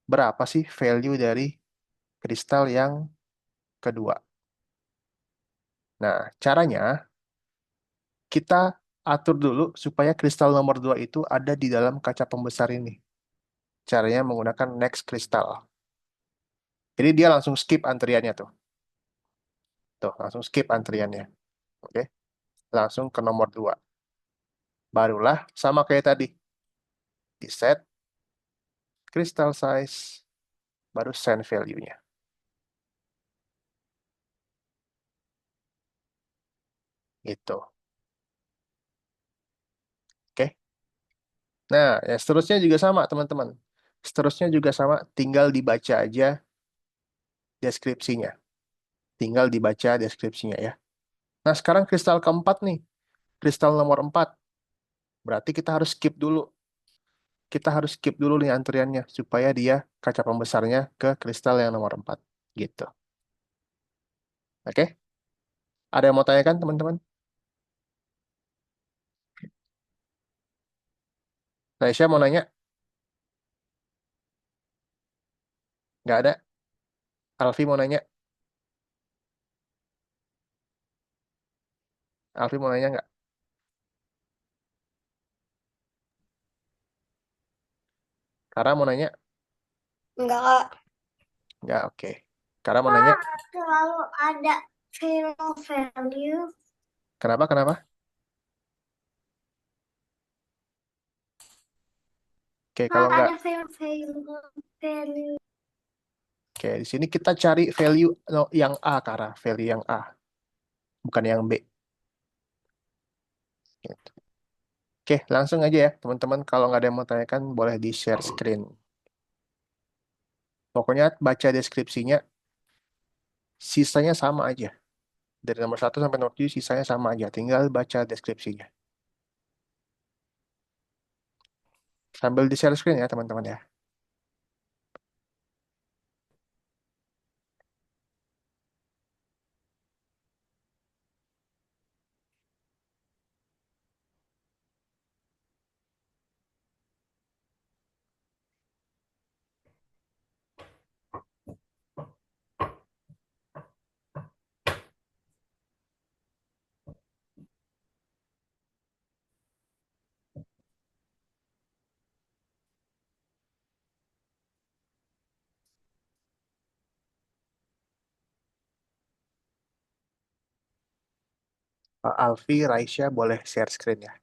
berapa sih value dari kristal yang kedua. Nah, caranya kita atur dulu supaya kristal nomor 2 itu ada di dalam kaca pembesar ini. Caranya menggunakan next kristal. Jadi dia langsung skip antriannya tuh. Tuh, langsung skip antriannya. Oke, langsung ke nomor 2. Barulah sama kayak tadi. Di set crystal size, baru send value-nya. Gitu. Oke. Nah, ya seterusnya juga sama, teman-teman. Seterusnya juga sama, tinggal dibaca aja deskripsinya. Tinggal dibaca deskripsinya ya. Nah, sekarang kristal keempat nih. Kristal nomor 4. Berarti kita harus skip dulu. Kita harus skip dulu nih antriannya supaya dia kaca pembesarnya ke kristal yang nomor 4. Gitu. Oke? Ada yang mau tanyakan, teman-teman? Aisyah mau nanya? Nggak ada? Alfi mau nanya? Alfi mau nanya nggak? Kara mau nanya? Enggak, Kak. Nggak, oke. Kara mau nanya? Kak, selalu ada film value. Kenapa, kenapa? Oke, Kak, kalau nggak, ada film value. oke, di sini kita cari value no, yang A, Kara. Value yang A, bukan yang B. Gitu. Oke, langsung aja ya, teman-teman. Kalau nggak ada yang mau tanyakan, boleh di-share screen. Pokoknya baca deskripsinya, sisanya sama aja. Dari nomor 1 sampai nomor 7, sisanya sama aja. Tinggal baca deskripsinya. Sambil di-share screen ya, teman-teman ya. Pak Alfi, Raisya, boleh share screen ya.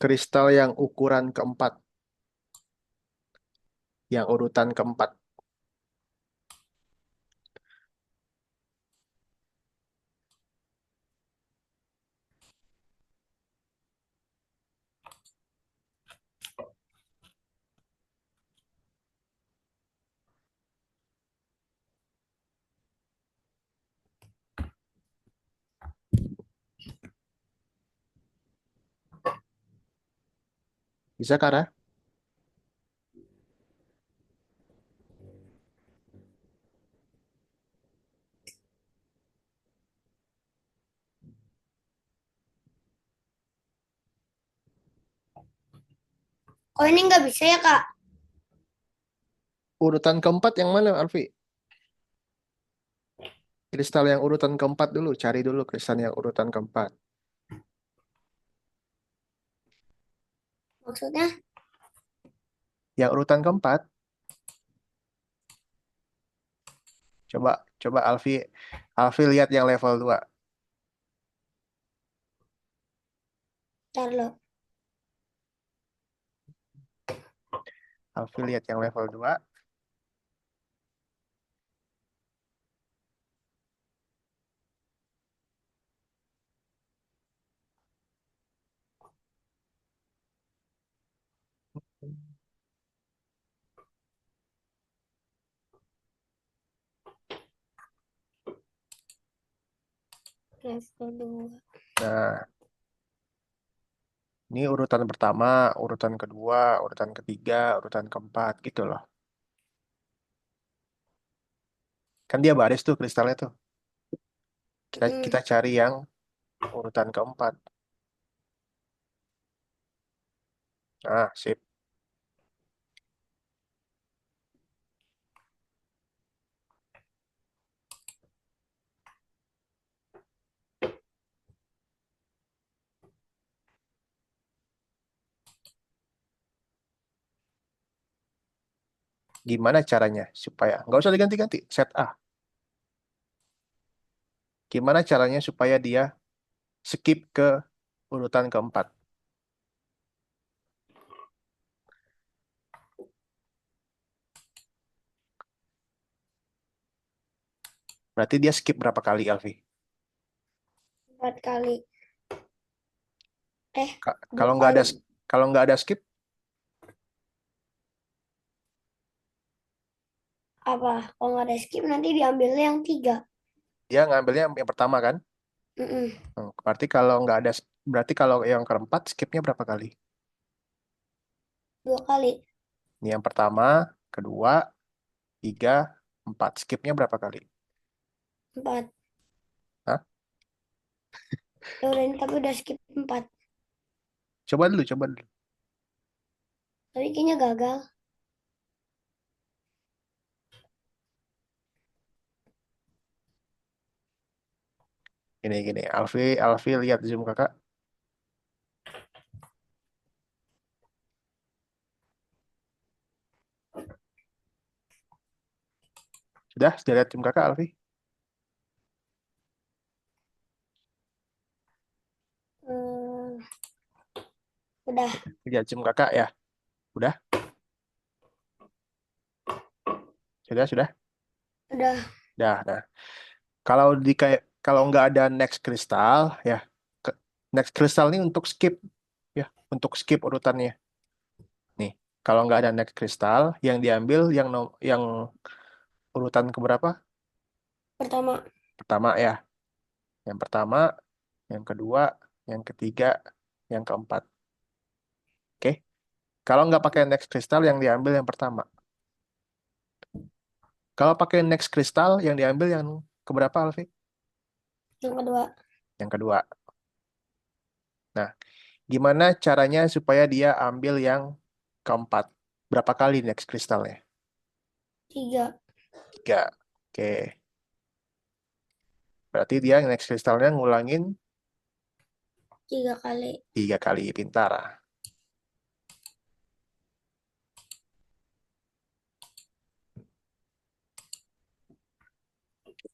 kristal yang ukuran keempat, yang urutan keempat. Bisa, Kara? Oh ini nggak bisa ya Kak? Urutan keempat yang mana, Alfi? Kristal yang urutan keempat dulu. Cari dulu kristal yang urutan keempat. Maksudnya Yang urutan keempat, coba coba Alfi Alfi lihat yang level 2. ntar lo. Alfi lihat yang level 2. Level 2. Nah, ini urutan pertama, urutan kedua, urutan ketiga, urutan keempat gitu loh. Kan dia baris tuh kristalnya tuh. Kita Mm, kita cari yang urutan keempat. Nah, sip. Gimana caranya supaya nggak usah diganti-ganti. Set A. Gimana caranya supaya dia skip ke urutan keempat? Berarti dia skip berapa kali, Alfi? 4 kali. Eh, dua Kalau nggak ada kali. kalau nggak ada skip, Apa? Kalau nggak ada skip nanti diambilnya yang 3. dia ngambilnya yang pertama kan? Mm-mm. Berarti kalau nggak ada, berarti kalau yang keempat skipnya berapa kali? 2 kali. Ini yang pertama, kedua, tiga, empat. Skipnya berapa kali? 4. Hah? Ya udah ini tapi udah skip 4. Coba dulu, coba dulu. Tapi kayaknya gagal. Gini, gini. Alfi lihat Zoom kakak. Sudah lihat Zoom kakak, Alfi? Hmm, udah, Lihat Zoom kakak ya. Udah, sudah. udah. Dah, nah. Kalau di kayak kalau nggak ada next kristal ya, ke- next kristal ini untuk skip ya, untuk skip urutannya. Nih, kalau nggak ada next kristal, yang diambil yang urutan keberapa? Pertama, Pertama ya. Yang pertama, yang kedua, yang ketiga, yang keempat. Oke. Kalau nggak pakai next kristal, yang diambil yang pertama. Kalau pakai next kristal, yang diambil yang keberapa, Alfi? yang kedua. Yang kedua. Nah, gimana caranya supaya dia ambil yang keempat? Berapa kali next kristalnya? 3. Tiga. Oke. Berarti dia next kristalnya ngulangin 3 kali. 3 kali. Pintar.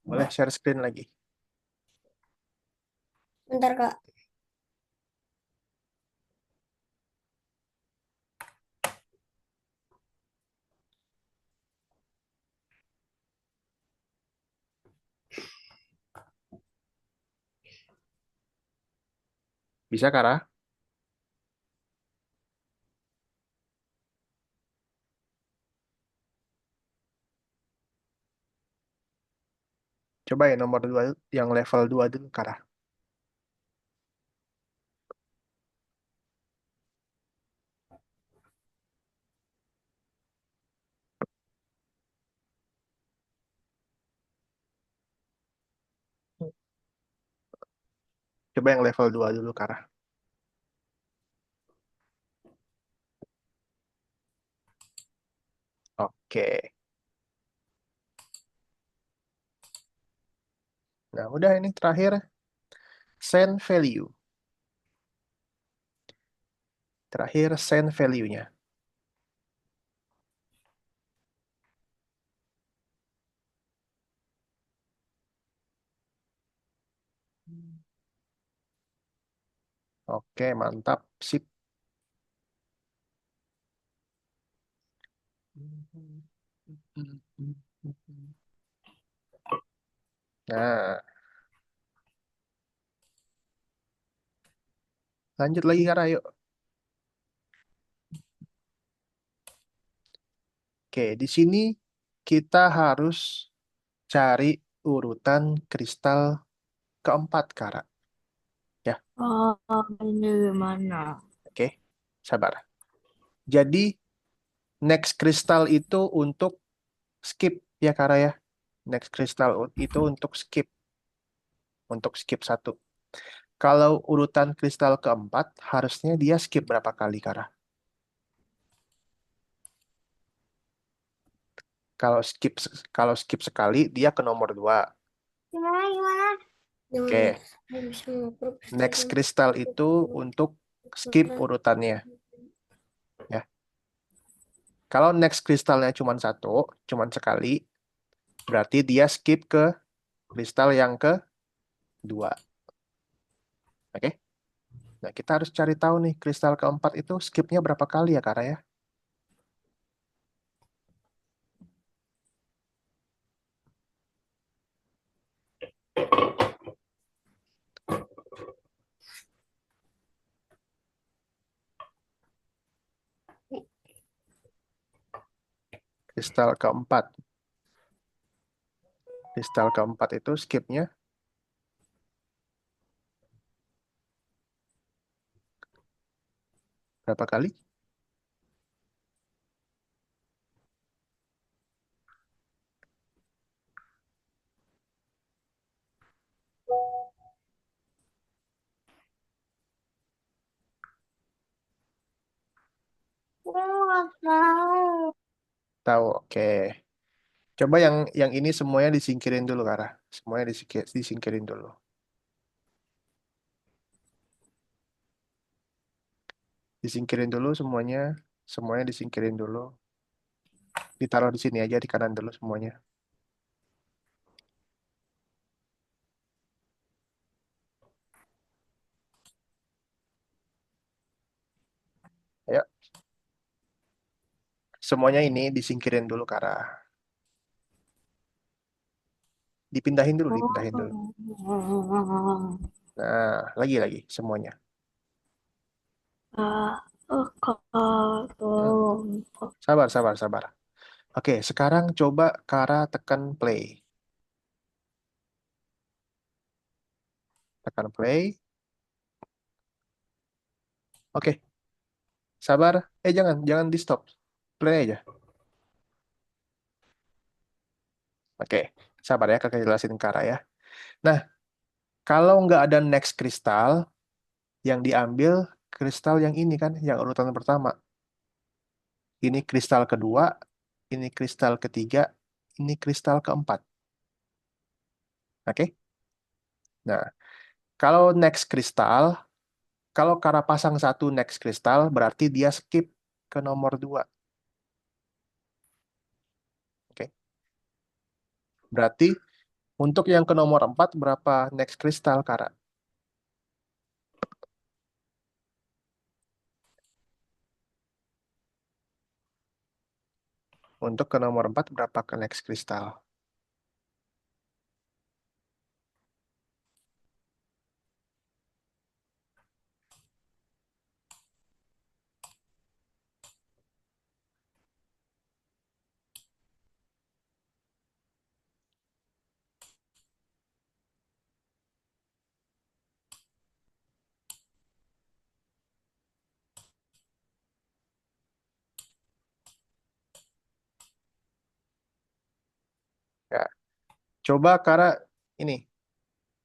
Boleh share screen lagi. Bentar Kak. Bisa, Kara? Coba ya nomor 2, yang level 2 dulu, Kara. Coba yang level 2 dulu, Kara. Oke. Nah, udah ini terakhir. Send value. Terakhir, send value-nya. Oke, mantap. Sip. Nah, lanjut lagi, Kara, yuk. Oke, di sini kita harus cari urutan kristal keempat, Kara. Ya, Oh, ini gimana? oke. Sabar. Jadi, next kristal itu untuk skip, ya, Kara, ya. Next kristal itu untuk skip satu. Kalau urutan kristal keempat, harusnya dia skip berapa kali, Kara? Kalau skip kalau skip sekali, dia ke nomor 2. Gimana, gimana? Dengan Oke, batas saya bisa mengukur kristal next yang kristal itu untuk skip ukuran. urutannya, ya. Kalau next kristalnya cuma satu, cuma sekali, berarti dia skip ke kristal yang kedua. Oke? Nah, kita harus cari tahu nih, kristal keempat itu skipnya berapa kali ya, Kara, ya? Kristal keempat. Kristal keempat itu skipnya berapa kali? Aku nggak tahu. Tahu, oke. Coba yang ini semuanya disingkirin dulu, Kara. Semuanya disingkirin dulu. Disingkirin dulu semuanya. Semuanya disingkirin dulu. Ditaruh di sini aja, di kanan dulu semuanya. Ayo, semuanya ini disingkirin dulu, Kara. Dipindahin dulu, dipindahin dulu. Oh, Nah, lagi semuanya. Hmm, tolong. sabar. Oke, sekarang coba Kara tekan play. Tekan play. Oke, sabar. Jangan di stop. Play aja. Oke, sabar ya, kakak jelasin Kara ya. Nah, kalau nggak ada next kristal, yang diambil kristal yang ini kan, yang urutan pertama. Ini kristal kedua, ini kristal ketiga, ini kristal keempat. Oke? Nah, kalau next kristal, kalau Kara pasang satu next kristal, berarti dia skip ke nomor 2. Oke? Berarti untuk yang ke nomor 4, berapa next kristal, Kara? Untuk ke nomor 4, berapa ke next kristal? Coba karena ini,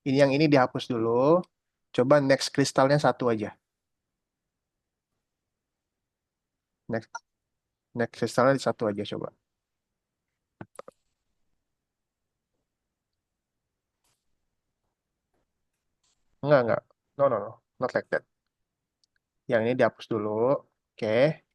yang ini dihapus dulu. Coba next kristalnya satu aja. Next, next kristalnya di satu aja coba. Enggak. No, no, no. Not like that. Yang ini dihapus dulu. Oke.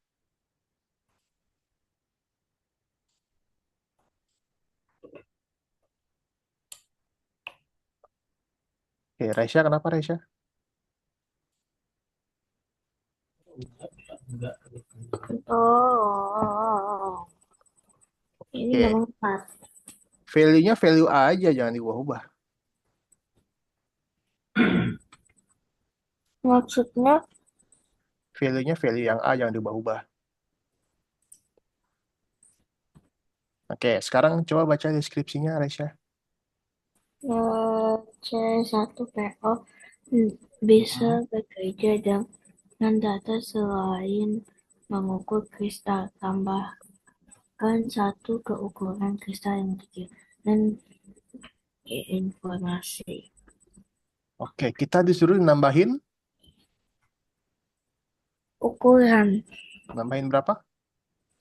Oke, Resya kenapa Resya? Oh, ini nggak Oke. mempat. Value-nya value A aja, jangan diubah-ubah. Maksudnya, Value-nya value yang A, jangan diubah-ubah. Oke, sekarang coba baca deskripsinya, Resya. C1PO bisa bekerja dengan data selain mengukur kristal. Tambahkan satu ke ukuran kristal yang kecil dan informasi. Oke, kita disuruh nambahin. Ukuran Nambahin berapa?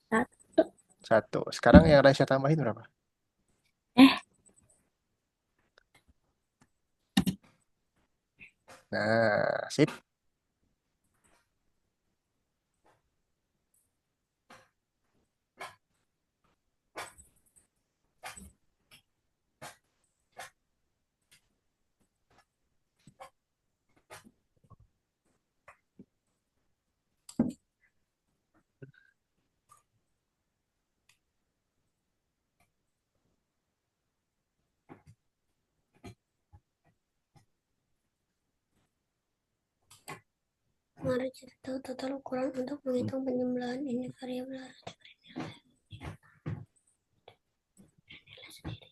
satu. Satu. Sekarang yang Resya tambahin berapa? Eh, Nah, sip. Mari kita tahu total ukuran untuk menghitung penjumlahan ini variabel harus diberi nilai sendiri.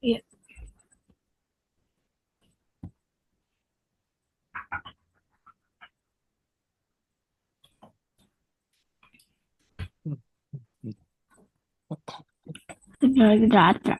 iya. Lagi data.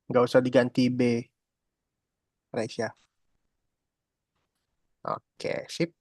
Nggak usah diganti B, Raisya. Oke, sip.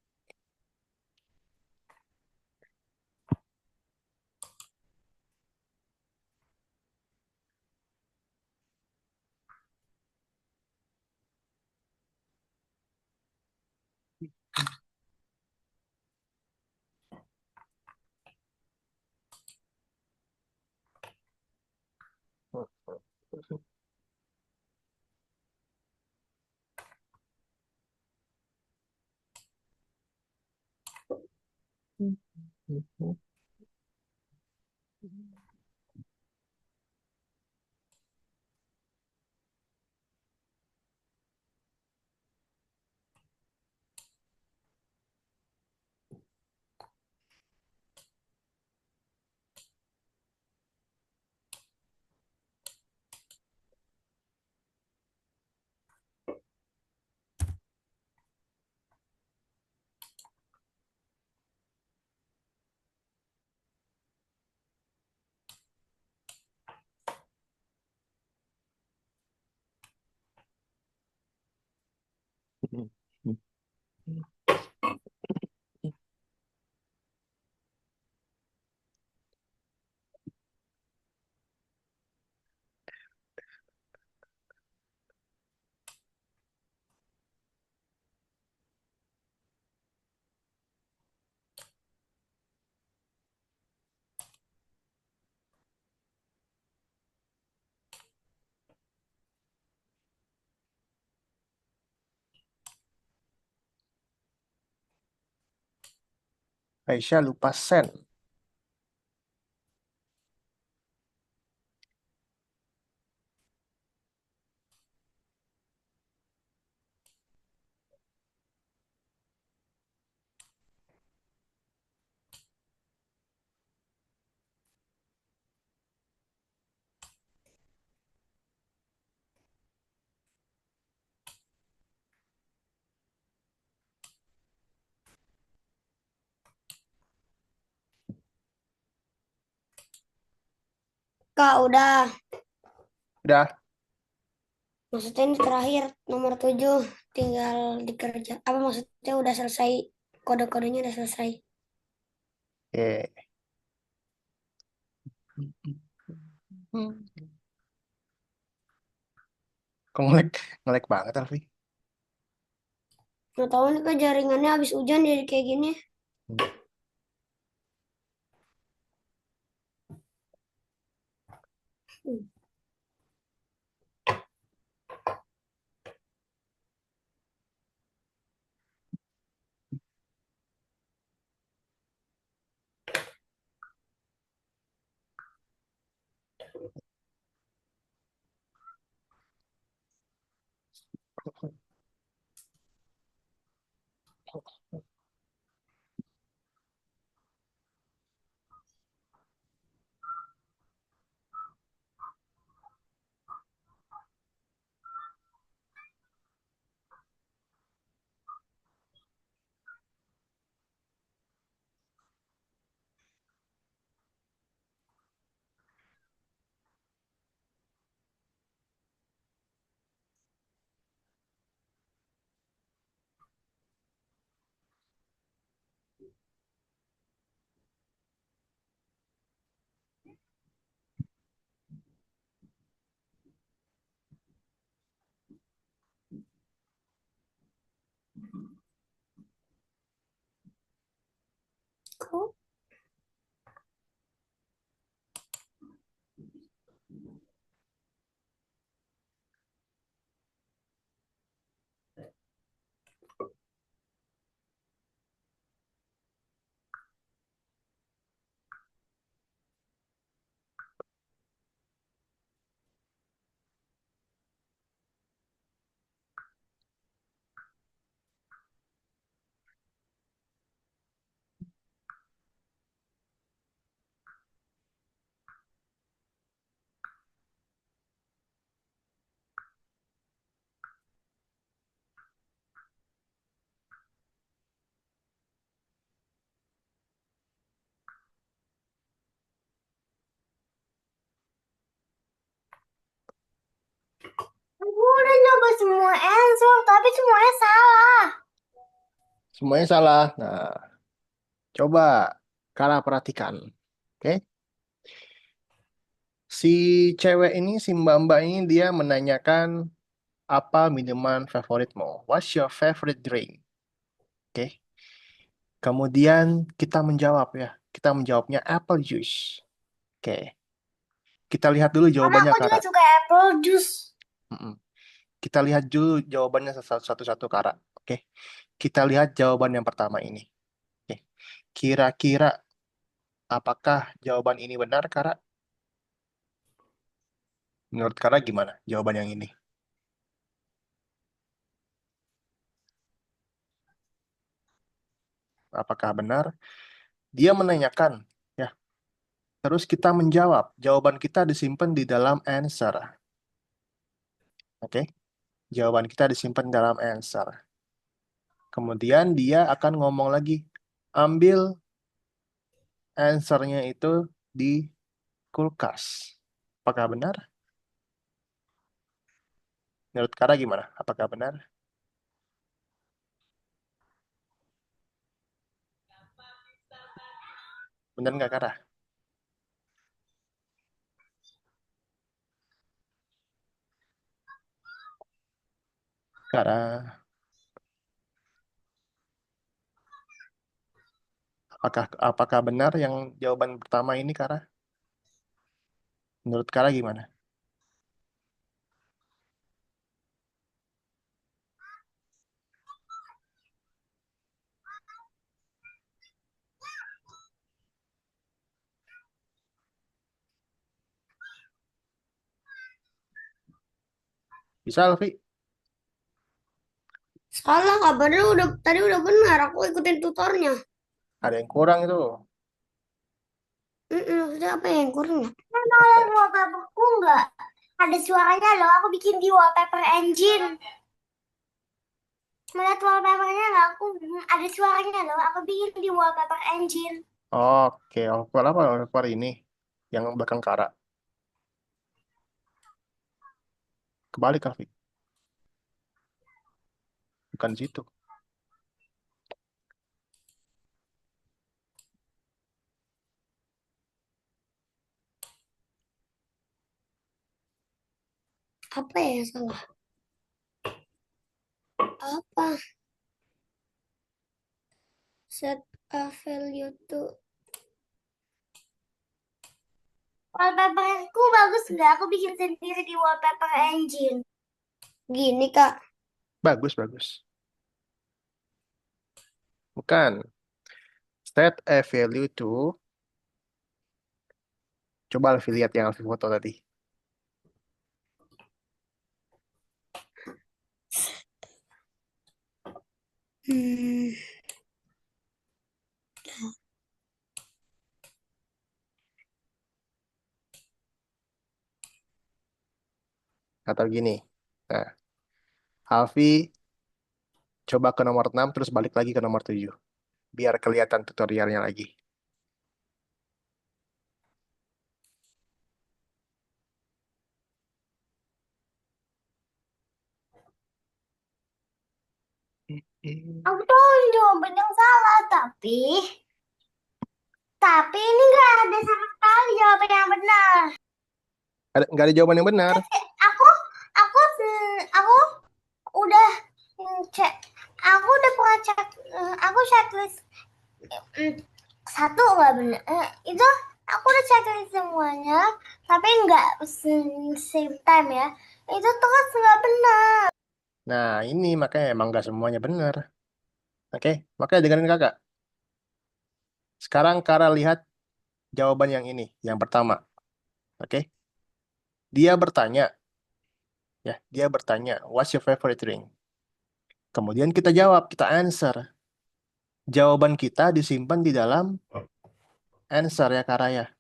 Aisyah lupa sen. Kak, udah. Udah. Maksudnya ini terakhir nomor 7 tinggal dikerja. Apa maksudnya udah selesai? Kode-kodenya udah selesai. Oke. Kok ngelek, ngelek banget, Alfi. Nggak tahu nih kak jaringannya habis hujan jadi kayak gini. Hmm. semua answer, tapi semuanya salah. Semuanya salah. Nah, coba Kara perhatikan. Oke. Si cewek ini, si mbak-mbak ini dia menanyakan apa minuman favoritmu? What's your favorite drink? Oke. Kemudian kita menjawab ya. Kita menjawabnya apple juice. Oke. Kita lihat dulu Karena jawabannya aku juga Kara. suka apple juice. Mm-mm. Kita lihat dulu jawabannya satu-satu Kara. Oke. Kita lihat jawaban yang pertama ini. Oke. Kira-kira apakah jawaban ini benar, Kara? Menurut Kara gimana jawaban yang ini? Apakah benar? Dia menanyakan, ya. Terus kita menjawab. Jawaban kita disimpan di dalam answer. Oke. Jawaban kita disimpan dalam answer. Kemudian dia akan ngomong lagi. Ambil answernya itu di kulkas. Apakah benar? Menurut Kara gimana? Apakah benar? Benar nggak Kara? Kara, apakah benar yang jawaban pertama ini Kara? Menurut Kara gimana? Bisa, Alfi? Salah, kabarnya tadi udah benar. Aku ikutin tutornya. Ada yang kurang itu. Maksudnya apa yang kurang ya? Apa ya? Wallpaperku nggak ada suaranya loh. Aku bikin di wallpaper engine. Melihat wallpapernya nggak, aku ada suaranya loh. Aku bikin di wallpaper engine. Oke, apa wallpaper ini? Yang belakang Kara. Kebalik, Alfi. Bukan di situ. Apa ya yang salah? Apa? Set a value to wallpaperku bagus nggak? Aku bikin sendiri di wallpaper engine. Gini kak. Bagus, bagus. Bukan. Set a value to. Coba Alfi lihat yang Alfi foto tadi. Hmm. Atau gini. Nah, Alfi coba ke nomor 6 terus balik lagi ke nomor 7. Biar kelihatan tutorialnya lagi. Aku tahu ini jawaban yang salah, tapi ini nggak ada sama sekali jawaban yang benar. Nggak ada jawaban yang benar. Aku aku udah cek, aku udah pernah cek, aku checklist satu nggak benar. Itu aku udah checklist semuanya, tapi nggak same time ya. Itu terus nggak benar. Nah, ini makanya emang nggak semuanya benar. Oke, makanya dengerin kakak. Sekarang Kara lihat jawaban yang ini, yang pertama. Oke, dia bertanya, ya, dia bertanya, what's your favorite drink? Kemudian kita jawab, kita answer. Jawaban kita disimpan di dalam answer ya Kara ya.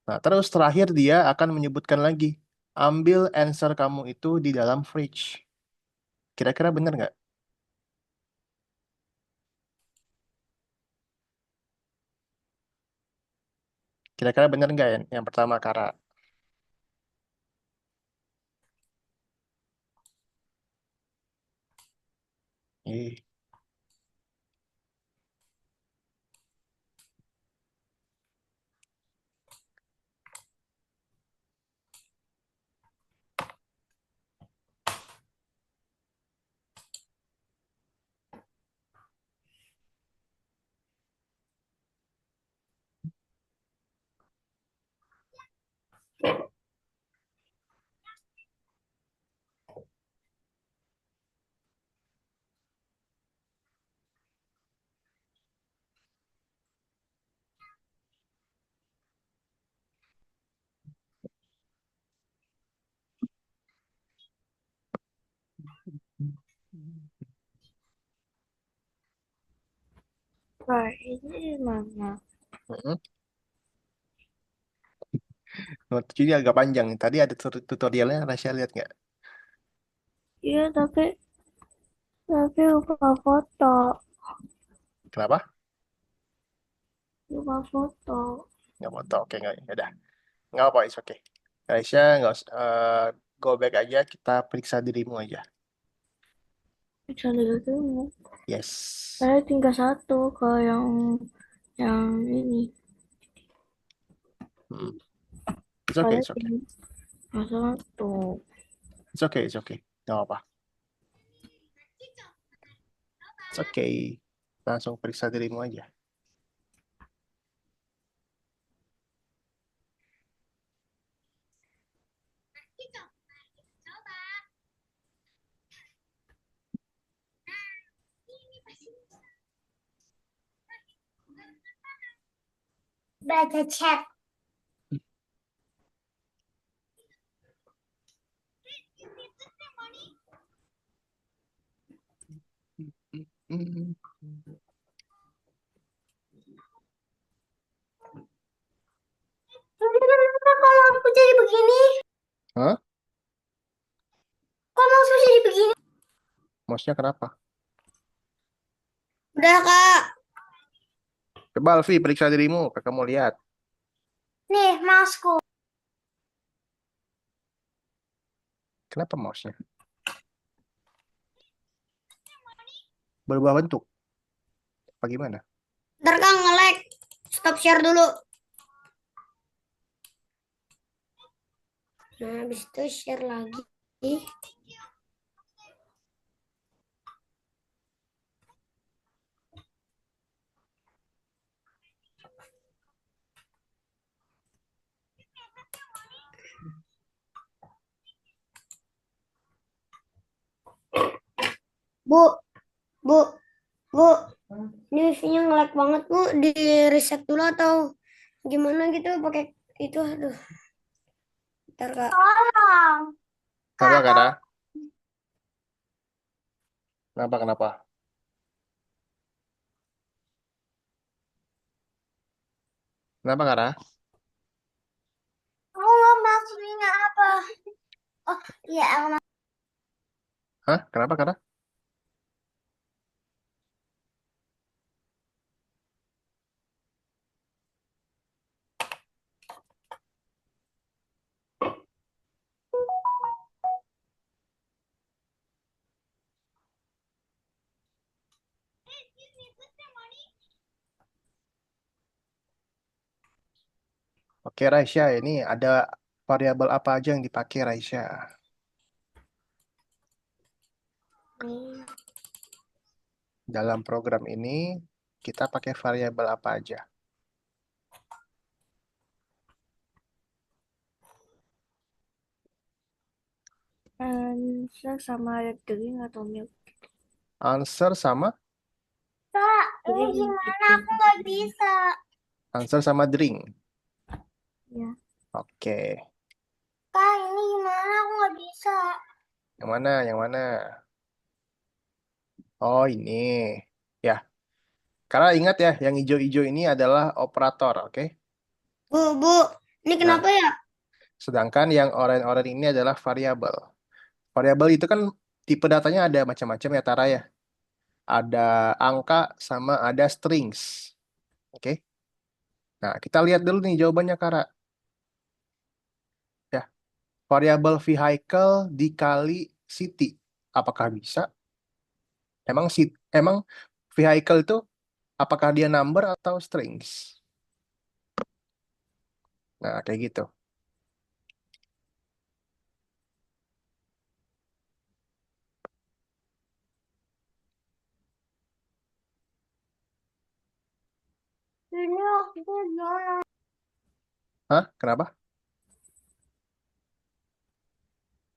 Nah, terus terakhir dia akan menyebutkan lagi, ambil answer kamu itu di dalam fridge. Kira-kira benar nggak? Kira-kira benar nggak ya? Yang pertama Kara. Eh, Wah, ini mana? mm-mm. Ini agak panjang. Tadi ada tutorialnya, Rasya lihat nggak? Iya, tapi lupa foto. Kenapa? Lupa foto. Nggak mau tahu. Oke, nggak. Ya udah. Nggak apa, it's okay. Rasya, nggak usah. Go back aja. Kita periksa dirimu aja. Bisa dilihat dulu. Yes. Saya tinggal satu ke yang ini. Hmm. It's okay, Saya it's okay. tinggal satu. It's okay, it's okay. Nggak apa. It's okay. Langsung periksa dirimu aja. Baca chat. Hmm. Kenapa kalau aku jadi begini? Hah? Kok mau jadi begini? Mouse-nya kenapa? Udah kak. Coba Alfi, periksa dirimu. Kakak mau lihat. Nih masku. Kenapa mouse-nya? Berubah bentuk. Apa gimana? Ntar kak nge-lag. Stop share dulu. Nah habis itu share lagi. Bu, bu, bu. Ini wifi-nya nge-lag banget bu. Di reset dulu atau gimana gitu pakai itu. Aduh. Ntar kak. Tolong. Kenapa, Kara? Kenapa, kenapa? Kenapa, Kara? Aku nggak maksudnya apa. Oh iya aku Hah? Kenapa, Kara? Oke, Raisya. Ini ada variabel apa aja yang dipakai, Raisya? Dalam program ini, kita pakai variabel apa aja? Answer sama red drink atau milk Answer sama? Kak, ini drink gimana? gitu. Aku nggak bisa. Answer sama drink. Ya, Oke. Kak, ini gimana? Aku nggak bisa. Yang mana? Yang mana? Oh, ini. Ya. Karena ingat ya, yang hijau-hijau ini adalah operator, oke? Bu, ini Nah, kenapa ya? sedangkan yang oranye-oranye ini adalah variabel. Variabel itu kan tipe datanya ada macam-macam ya, Tara ya. Ada angka sama ada strings. Oke. Nah, kita lihat dulu nih jawabannya, Kara. Ya, variabel vehicle dikali city. Apakah bisa? Emang si emang vehicle itu apakah dia number atau strings? Nah, kayak gitu. Ini aku jualan. Hah? Kenapa?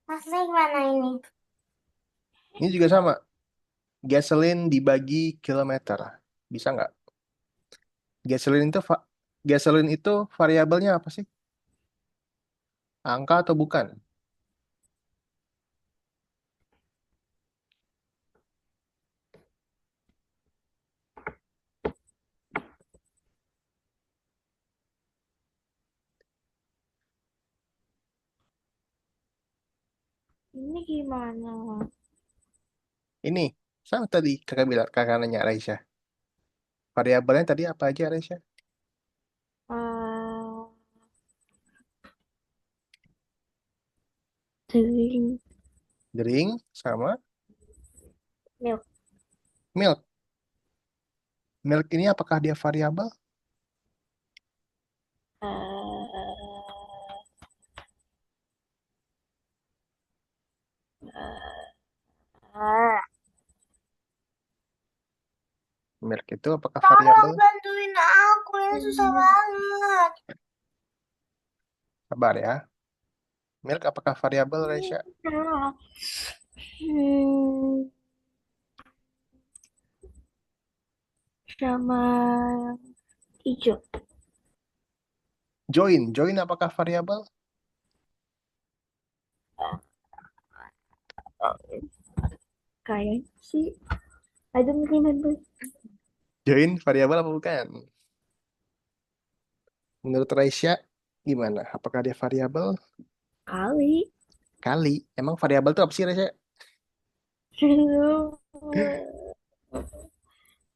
Maksudnya gimana ini? Ini juga sama. Gasoline dibagi kilometer. Bisa nggak? Gasoline itu gasoline itu variabelnya apa sih? Angka atau bukan? Ini gimana? Ini sama tadi kakak bilang kakak nanya Raisya. Variabelnya tadi apa aja Raisya? Uh, drink Drink sama milk. milk. Milk ini apakah dia variabel? Uh, uh, Milk itu apakah Tolong variabel? bantuin aku, ini susah banget. Sabar ya. Milk apakah variabel Raisya? hmm, sama hijau. Join apakah variabel? Kayaknya sih. I don't remember. Join variabel apa bukan? Menurut Raisya gimana? Apakah dia variabel? Kali. Kali. Emang variabel itu apa sih Raisya?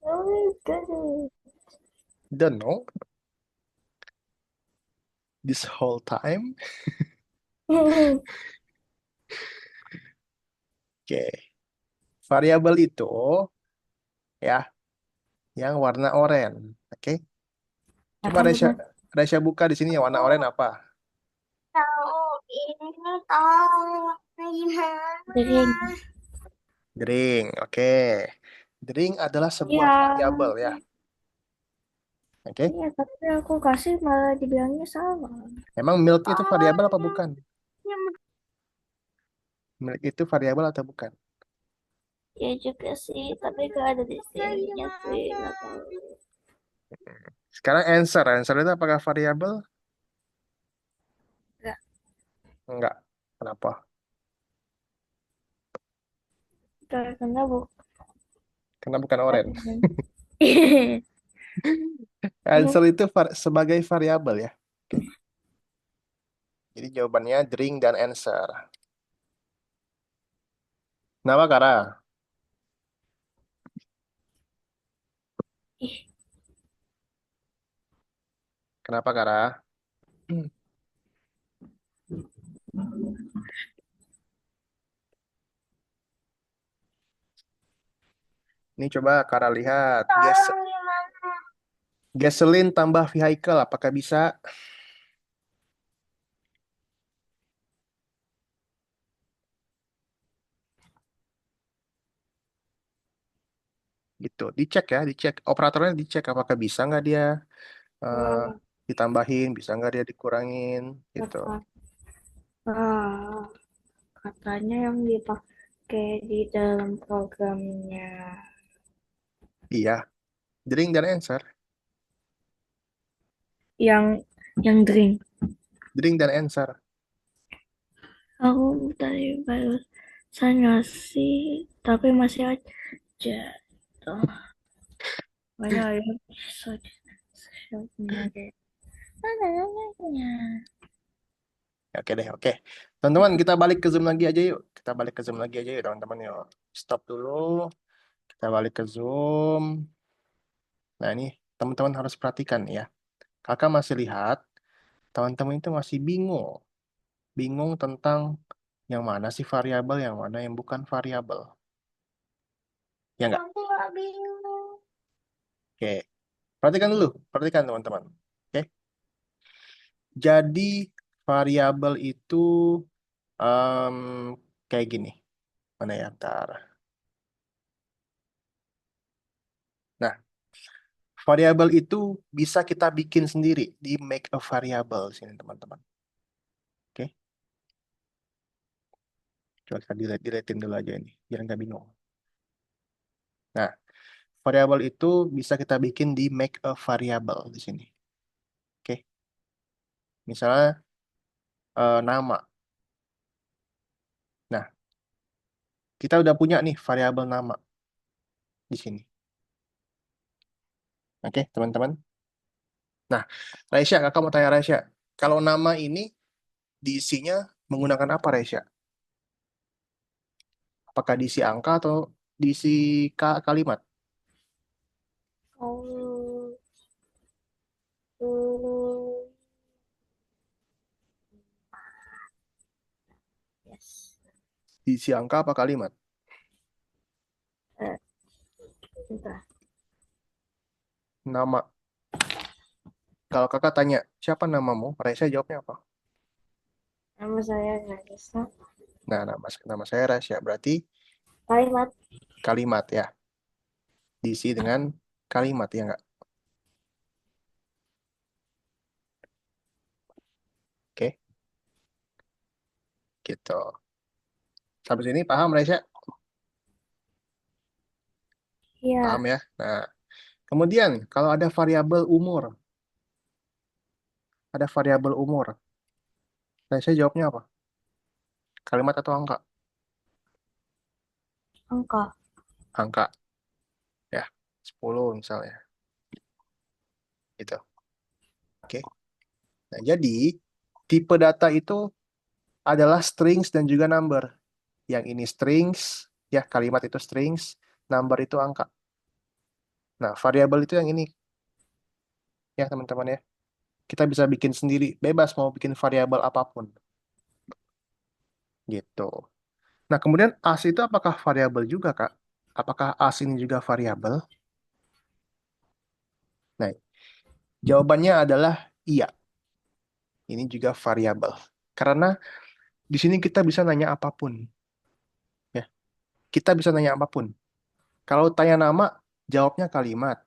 Oh my god. Don't know. This whole time. Oke. Variabel itu ya yang warna oranye. Oke. Coba Apa Raisya, bukan? Raisya buka di sini ya warna Aku oranye apa? tahu ini tahu Drink. gimana. Drink. Oke. Drink adalah sebuah Ya, variabel ya. Oke. iya, tapi aku kasih malah dibilangnya sama. Emang milk itu variabel apa Tolong bukan? ya. Milk itu variabel atau bukan? Ya juga sih, tapi gak ada di sininya sih, gak tahu. Sekarang answer. Answer itu apakah variabel? Gak, Enggak. Kenapa? karena Karena bukan oranye. bukan. Answer itu sebagai variabel ya. Oke. Jadi jawabannya drink dan answer. Kenapa, Kara? Ih, Kenapa, Kara? Ini coba Kara lihat. Tolong gimana. Gasoline tambah vehicle. Apakah bisa? Gitu. Dicek ya, dicek. Operatornya dicek apakah bisa nggak dia eh, oh, ditambahin, bisa nggak dia dikurangin, gitu. apa? Ah, katanya yang dipakai di dalam programnya. Iya. Drink dan answer. Yang drink. Drink dan answer. Aku tadi barusan ngasih, tapi masih aja. Tuh, banyak ya. Sebenarnya. Oke deh, oke. Teman-teman, kita balik ke Zoom lagi aja yuk. Kita balik ke Zoom lagi aja yuk, teman-teman yuk. Stop dulu. Kita balik ke Zoom. Nah, ini teman-teman harus perhatikan ya. Kakak masih lihat, teman-teman itu masih bingung. Bingung tentang yang mana sih variabel, yang mana yang bukan variabel. Ya nggak? Aku nggak bingung. Oke. Perhatikan dulu. Perhatikan teman-teman. Oke. Jadi variabel itu em, kayak gini. Mana ya? Ntar. Nah, variabel itu bisa kita bikin sendiri di make a variable sini teman-teman. Oke. Coba kita delete dulu aja ini. Biar nggak bingung. Nah, variabel itu bisa kita bikin di make a variable di sini. Oke. Misalnya nama. Nah, kita udah punya nih variabel nama di sini. Oke, teman-teman. Nah, Raisya, kakak mau tanya Raisya. Kalau nama ini diisinya menggunakan apa, Raisya? Apakah diisi angka atau diisi kalimat? Oh, hmm, yes. Diisi angka apa kalimat? Eh, Bentar. Nama. Kalau kakak tanya, siapa namamu? Raisya jawabnya apa? Nama saya Nagisa. Nah, nama saya Raisya. Berarti Kalimat. kalimat ya. Diisi dengan kalimat ya nggak? Oke, gitu. Sampai sini paham, Raisya? Paham Ya, ya? Nah, kemudian kalau ada variabel umur, Raisya jawabnya apa? Kalimat atau angka? angka. Angka ya. 10 misalnya. Gitu. Oke. Nah, jadi tipe data itu adalah strings dan juga number. Yang ini strings, ya kalimat itu strings, number itu angka. Nah, variabel itu yang ini, ya teman-teman ya. Kita bisa bikin sendiri, bebas mau bikin variabel apapun. Gitu. Nah, kemudian as itu apakah variabel juga, Kak? Apakah as ini juga variabel? Nah, jawabannya adalah iya. Ini juga variabel. Karena di sini kita bisa nanya apapun, ya. Kita bisa nanya apapun. Kalau tanya nama, jawabnya kalimat.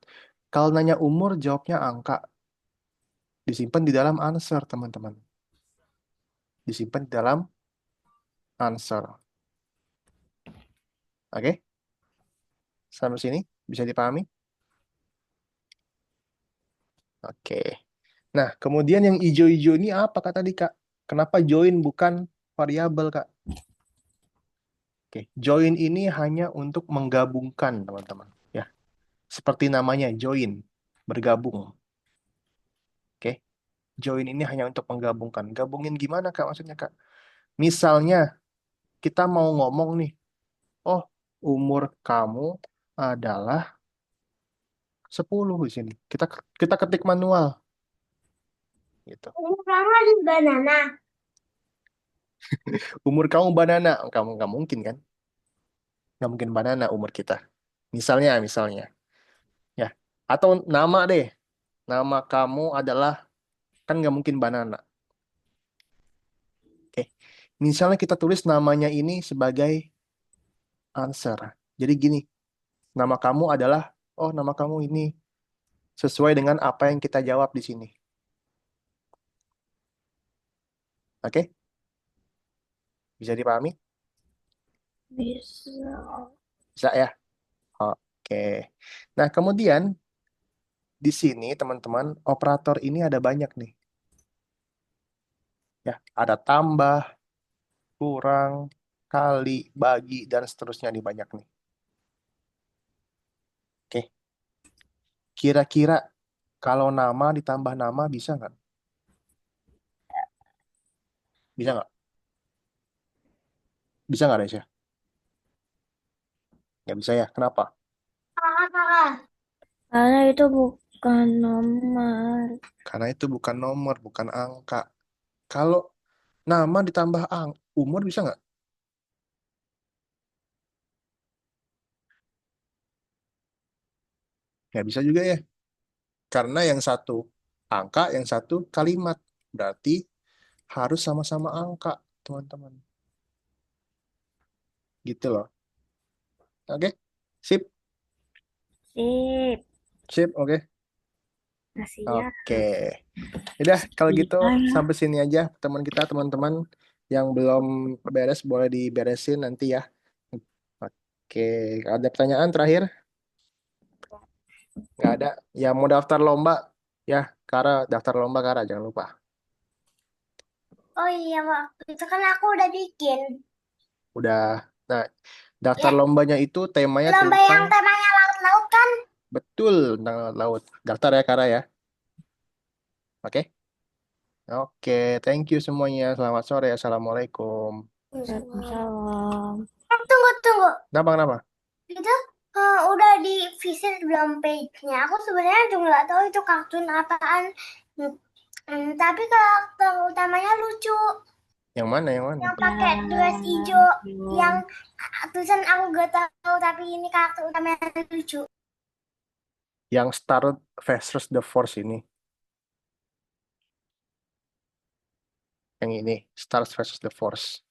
Kalau nanya umur, jawabnya angka. Disimpan di dalam answer, teman-teman. Disimpan di dalam answer. Oke? Sampai sini bisa dipahami? Oke. Nah, kemudian yang hijau-hijau ini apa kak tadi, Kak? Kenapa join bukan variabel, Kak? Oke, join ini hanya untuk menggabungkan, teman-teman. Ya, seperti namanya, join, bergabung. Oke, join ini hanya untuk menggabungkan. Gabungin gimana, Kak? Maksudnya, Kak? Misalnya, kita mau ngomong nih, oh, umur kamu adalah 10 di sini. Kita ketik manual, gitu. Ini kamu di banana. Umur kamu banana, kamu nggak mungkin kan? Nggak mungkin banana umur kita. Misalnya, ya. Atau nama deh, nama kamu adalah kan nggak mungkin banana. Oke, misalnya kita tulis namanya ini sebagai answer. Jadi gini, nama kamu adalah, oh nama kamu ini sesuai dengan apa yang kita jawab di sini. Oke, bisa dipahami? Bisa. Bisa ya? Oke. Nah, kemudian di sini teman-teman, operator ini ada banyak nih. Ya, ada tambah, kurang, kali, bagi, dan seterusnya nih banyak nih. Oke, kira-kira kalau nama ditambah nama bisa nggak? Bisa nggak? Bisa nggak, Resya? Nggak bisa ya. Kenapa? Kakak. Karena itu bukan nomor. Karena itu bukan nomor, bukan angka. Kalau nama ditambah umur bisa nggak? Nggak bisa juga ya. Karena yang satu angka, yang satu kalimat. Berarti harus sama-sama angka, teman-teman. Gitu loh. Oke? Sip, Sip. sip, oke. Masih ya. Oke. Udah, kalau gitu Iya. sampai sini aja teman kita, teman-teman. Yang belum beres boleh diberesin nanti ya. Oke, ada pertanyaan terakhir? Nggak ada. Ya mau daftar lomba, ya Kara, daftar lomba Kara, jangan lupa. Oh iya, waktu itu kan aku udah bikin. Udah. Nah, daftar Ya, lombanya itu temanya lomba tentang yang temanya laut-laut kan? betul tentang laut. Daftar ya Kara ya. Oke? Oke, thank you semuanya. Selamat sore. Assalamualaikum. Waalaikumsalam. Tunggu, tunggu. Kenapa, kenapa? Itu udah di visit belum page-nya? Aku sebenarnya juga nggak tahu itu kartun apaan. Tapi karakter utamanya lucu. Yang mana, yang mana? Yang pakai dress hijau. Yang tulisan aku gak tahu, tapi ini karakter utamanya lucu. Yang Star versus the Force ini. Yang ini, Star versus the Force.